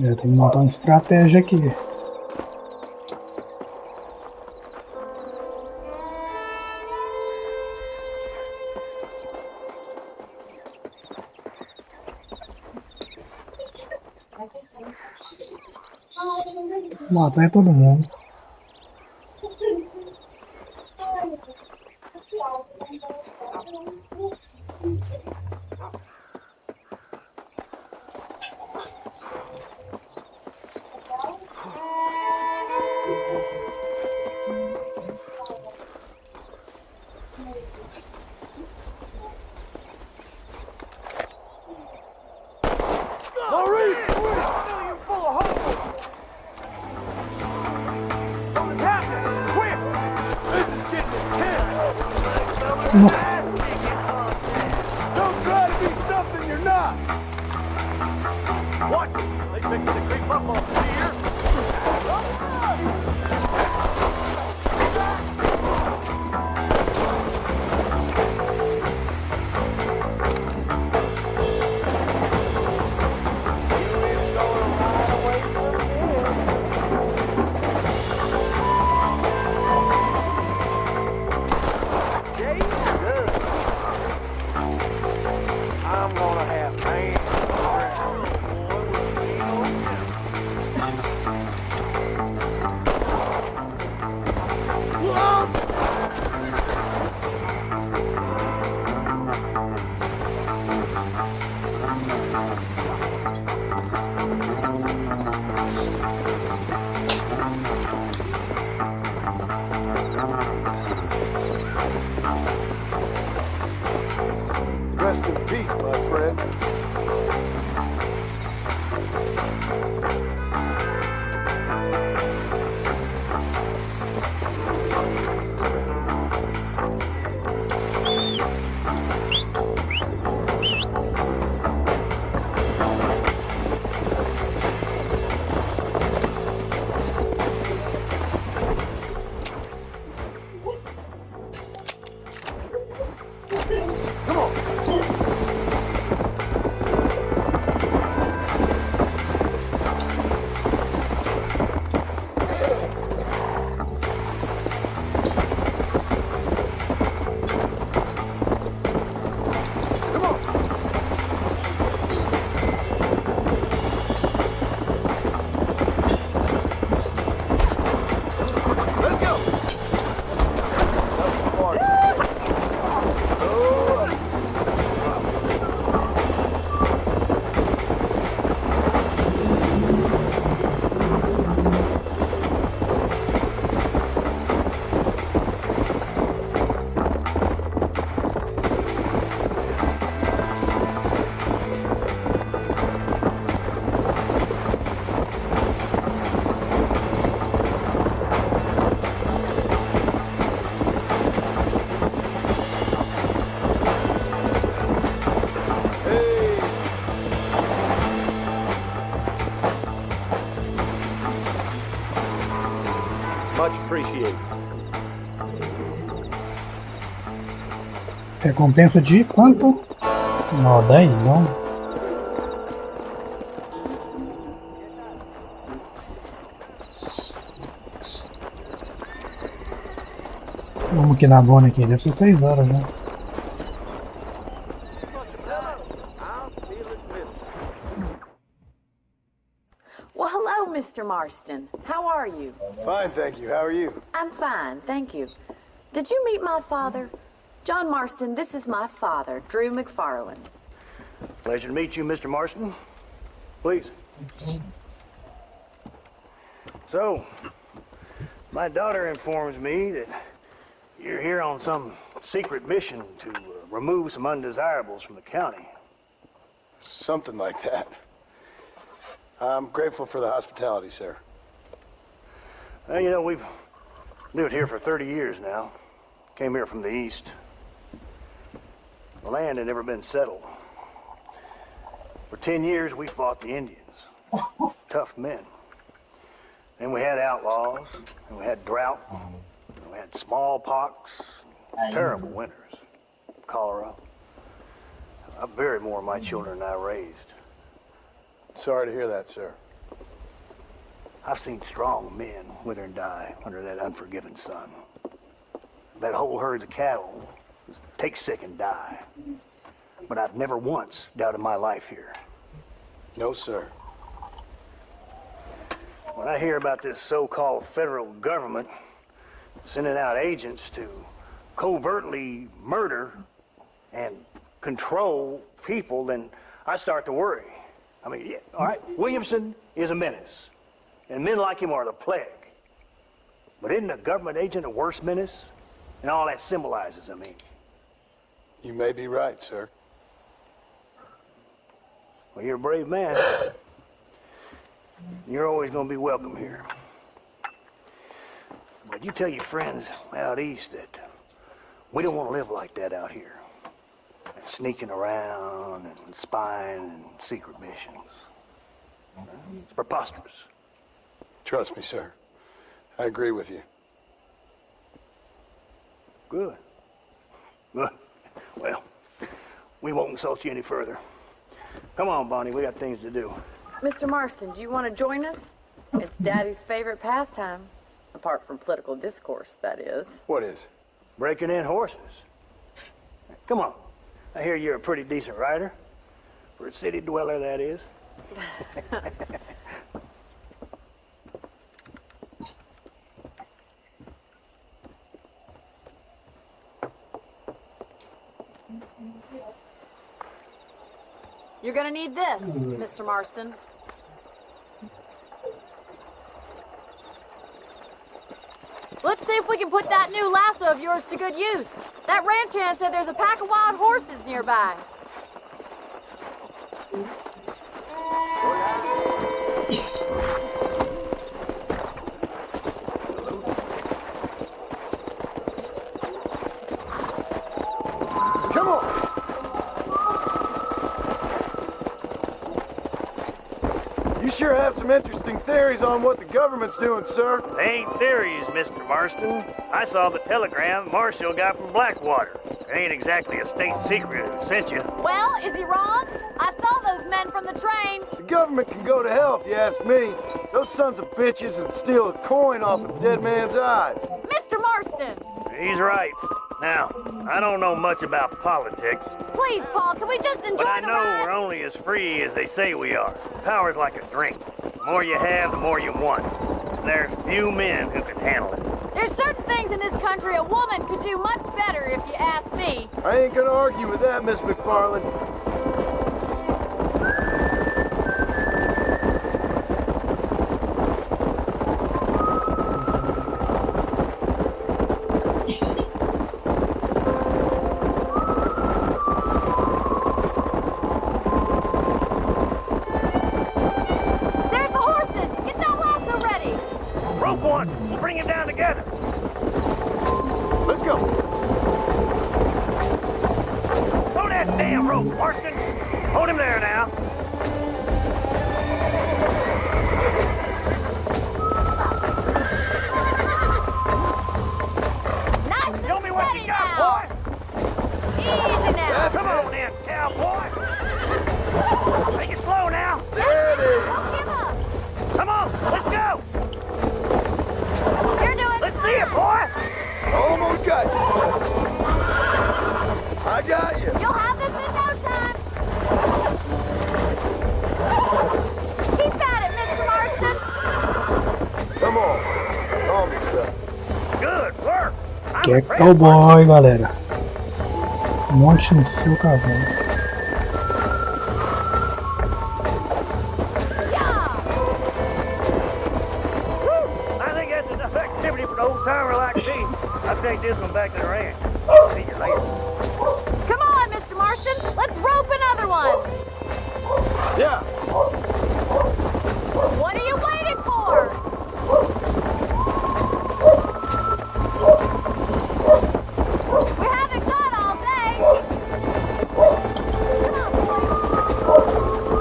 Tem que montar uma estratégia aqui. Matar todo mundo. Don't try to be something you're not! What? They fixing to creep up on me here? I'm gonna have pain. Rest in peace, my friend. Much appreciated. Recompensa de quanto? Não, 10. Vamos aqui na Bora aqui, deve ser 6 horas, né? Well, hello, Mr. Marston. How are you? Fine, thank you. How are you? I'm fine, thank you. Did you meet my father? John Marston, this is my father, Drew McFarland. Pleasure to meet you, Mr. Marston. Please. So, my daughter informs me that you're here on some secret mission to remove some undesirables from the county. Something like that. I'm grateful for the hospitality, sir. Well, you know, we've lived here for 30 years now. Came here from the east. The land had never been settled. For 10 years, we fought the Indians. Tough men. Then we had outlaws, and we had drought, and we had smallpox, terrible winters, cholera. I buried more of my children than I raised. Sorry to hear that, sir. I've seen strong men wither and die under that unforgiving sun. That whole herds of cattle take sick and die. But I've never once doubted my life here. No, sir. When I hear about this so-called federal government sending out agents to covertly murder and control people, then I start to worry. I mean, yeah, all right, Williamson is a menace, and men like him are the plague. But isn't a government agent a worse menace? And all that symbolizes, I mean. You may be right, sir. Well, you're a brave man. You're always going to be welcome here. But you tell your friends out east that we don't want to live like that out here. Sneaking around and spying and secret missions. It's preposterous. Trust me, sir. I agree with you. Good. Good. Well, we won't insult you any further. Come on, Bonnie, we got things to do. Mr. Marston, do you want to join us? It's Daddy's favorite pastime. Apart from political discourse, that is. What is? Breaking in horses. Come on. I hear you're a pretty decent rider. For a city dweller, that is. You're gonna need this, Mr. Marston. Let's see if we can put that new lasso of yours to good use. That ranch hand said there's a pack of wild horses nearby. Come on! You sure have some interesting theories on what the government's doing, sir. They ain't theories, Mr. Marston. I saw the telegram Marshall got from Blackwater. It ain't exactly a state secret who sent you. Well, is he wrong? I saw those men from the train. The government can go to hell if you ask me. Those sons of bitches would steal a coin off a dead man's eyes. Mr. Marston! He's right. Now, I don't know much about politics. Please, Paul, can we just enjoy But I the know ride? we're only as free as they say we are. Power's like a drink. The more you have, the more you want. And there's few men who can handle it. There's certain things in this country a woman could do much better if you ask me. I ain't gonna argue with that, Miss McFarland. There's the horses! Get that lasso ready! Rope one! We'll bring it down together. Let's go. Throw that damn rope! aqui é cowboy, galera. Monte no seu cavalo. I think that's enough activity for an old timer like me. I'll take this one back to the ranch. See you later. Come on, Mr. Marston. Let's rope another one. Yeah. What are you waiting for? We haven't got all day. Come on, boys.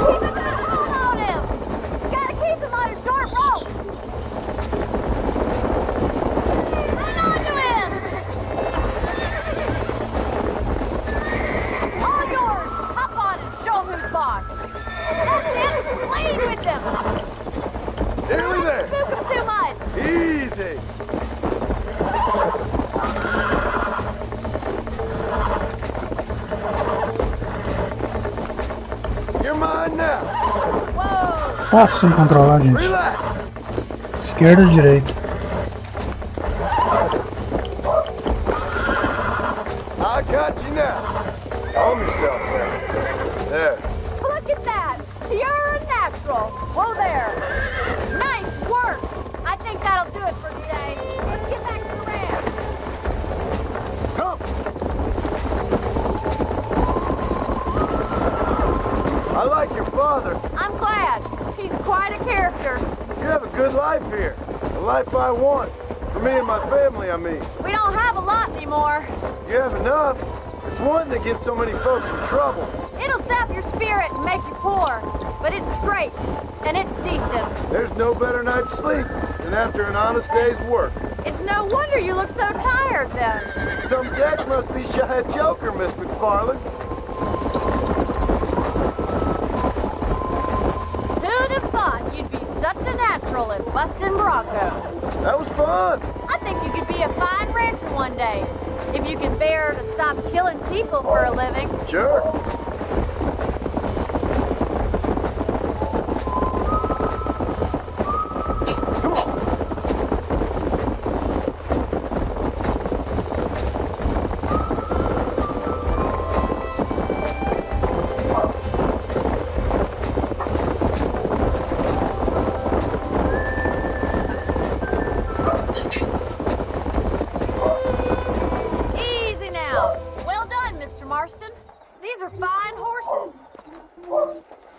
Keep a good hold on him. You gotta keep him on a short rope. Hang on to him. All yours. Hop on and show him who's boss. That's it. Lead with them. Nearly there. Spook him too much. Easy. You're mine now. Fácil de controlar, gente. Relax. Esquerda, direita. I got you now. Calm yourself there. There. Look at that. Pure and natural. Whoa there. Nice work. I think that'll do it for today. Let's get back to the ranch. Come. I like your father. I'm glad. He's quite a character. You have a good life here. The life I want. For me and my family, I mean. We don't have a lot anymore. You have enough. It's one that gets so many folks in trouble. It'll sap your spirit and make you poor. But it's straight. And it's decent. There's no better night's sleep than after an honest day's work. It's no wonder you look so tired then. Some deck must be shy of Joker, Miss McFarland. Who'd have thought you'd be such a natural at busting Broncos? That was fun. I think you could be a fine rancher one day. If you can bear to stop killing people for a living. Sure. Easy now. Well done, Mr. Marston. These are fine horses.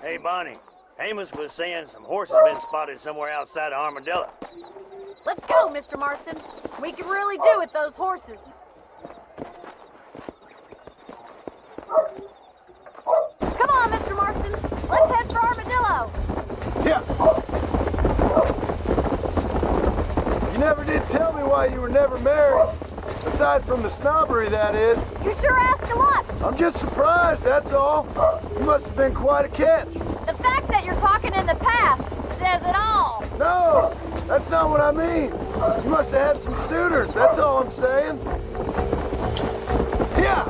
Hey, Bonnie. Amos was saying some horses been spotted somewhere outside of Armadillo. Let's go, Mr. Marston. We can really do with those horses. Come on, Mr. Marston. Let's head for Armadillo. Yeah. You never did tell me why you were never married. Aside from the snobbery, that is. You sure ask a lot. I'm just surprised, that's all. You must have been quite a catch. The fact that you're talking in the past says it all. No, that's not what I mean. You must have had some suitors, that's all I'm saying. Yeah.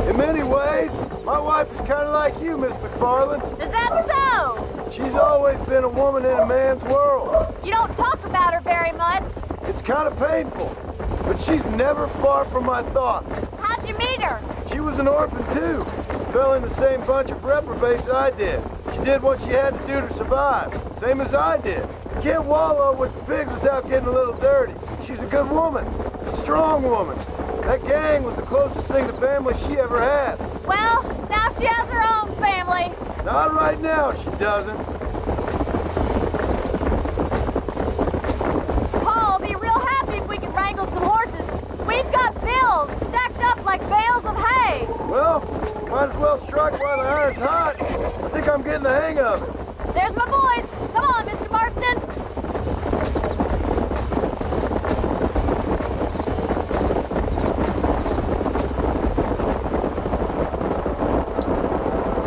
In many ways, my wife is kind of like you, Miss McFarland. Is that so? She's always been a woman in a man's world. You don't talk about her very much. It's kind of painful, but she's never far from my thoughts. How'd you meet her? She was an orphan too. Fell in the same bunch of reprobates I did. She did what she had to do to survive, same as I did. You can't wallow with the pigs without getting a little dirty. She's a good woman, a strong woman. That gang was the closest thing to family she ever had. Well, now she has her own family. Not right now, she doesn't. Paul will be real happy if we can wrangle some horses. We've got bills stacked up like bales of hay. Well, might as well strike while the iron's hot. I think I'm getting the hang of it. There's my boys. Come on, Mr. Marston.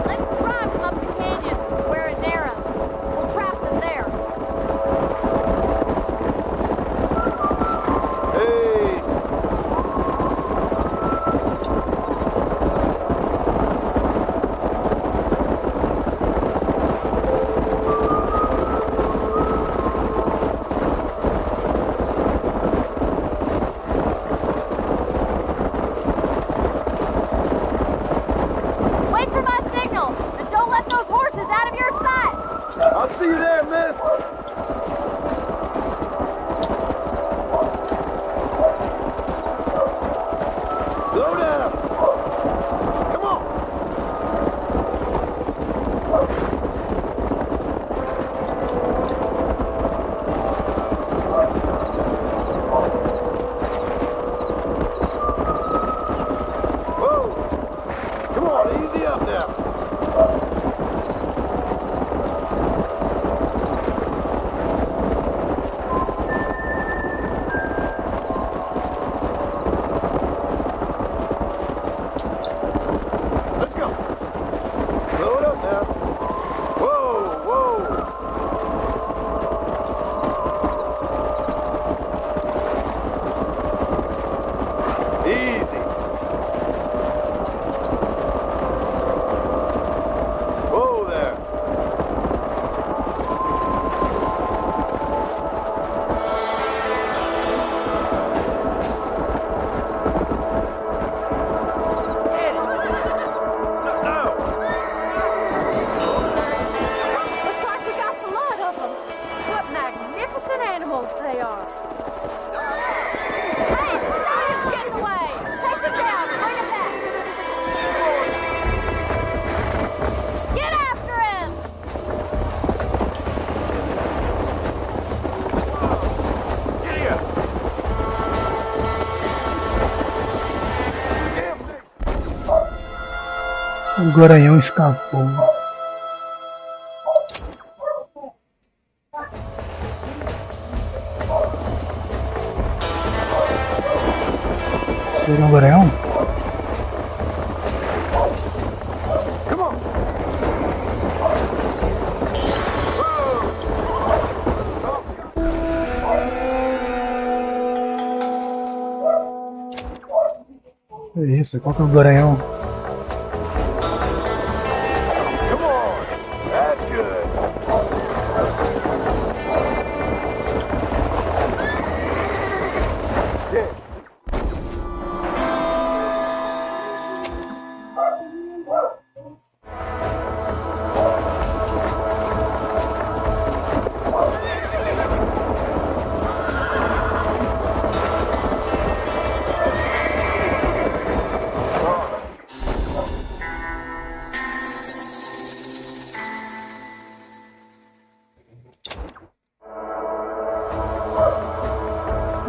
Let's drive them up the canyon where it narrows. We'll trap them there. Hey. I'll see you there, miss. Slow down. Come on. Whoa. Come on, easy up now. Let's go. Slow it up now. Whoa, whoa. Easy. Whoa there. Looks like we got the lot of them. What magnificent animals they are. Hey, stop! Get in the way! Chase him down! Bring him back! Get after him! O garanhão escapou. Seria um garanhão? Come on. É isso, qual que é o garanhão? Come on. That's good. Yeah.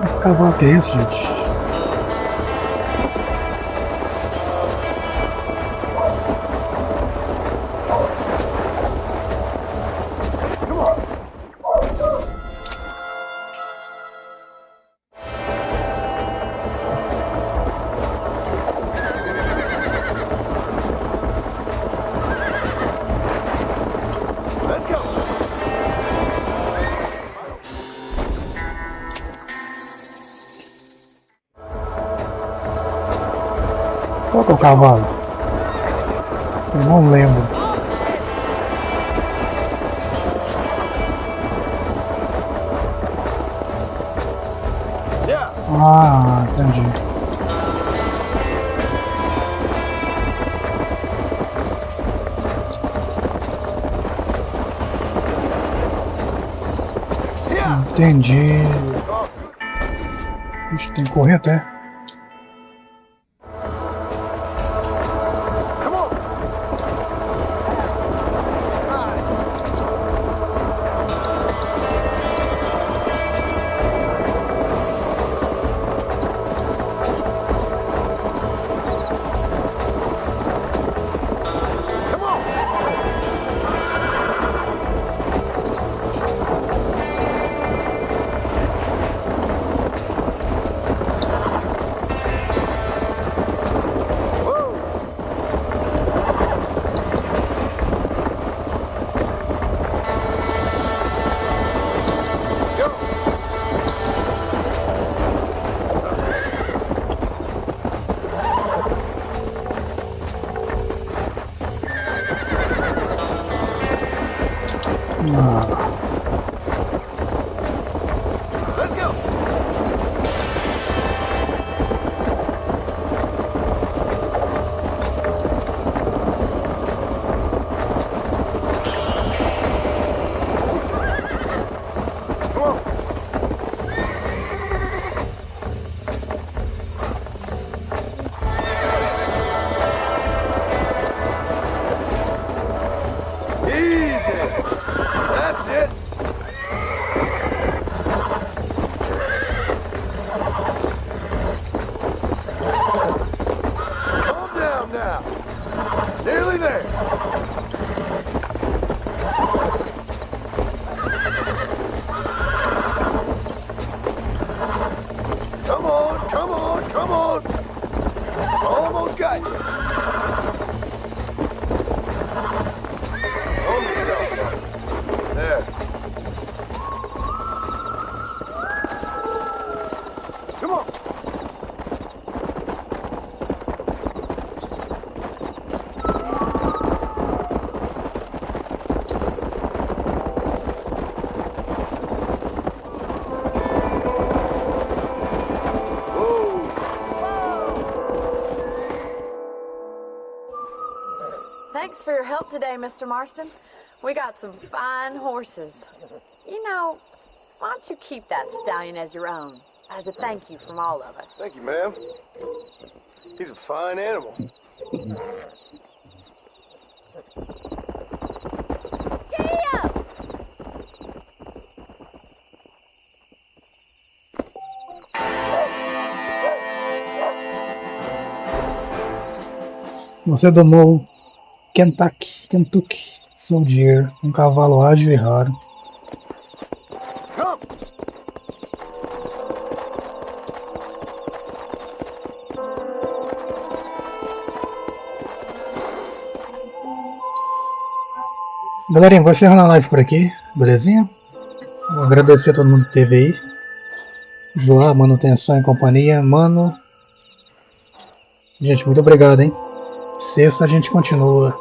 Que cavalo que é esse, gente? Let's go. Qual que é o cavalo? Eu não lembro. Yeah. Ah, entendi. Entendi. Ixi, tem que correr até. Come on. Come on. Let's go. Thanks for your help today, Mr. Marston. We got some fine horses. You know, why don't you keep that stallion as your own, as a thank you from all of us? Thank you, ma'am. He's a fine animal. Você domou Kentucky Soldier, um cavalo ágil e raro. Galerinha, vou encerrar a live por aqui, belezinha? Vou agradecer a todo mundo que esteve aí. Joá, manutenção e companhia, mano. Gente, muito obrigado, hein? Sexta a gente continua.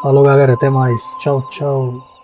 Falou, galera, até mais. Tchau, tchau.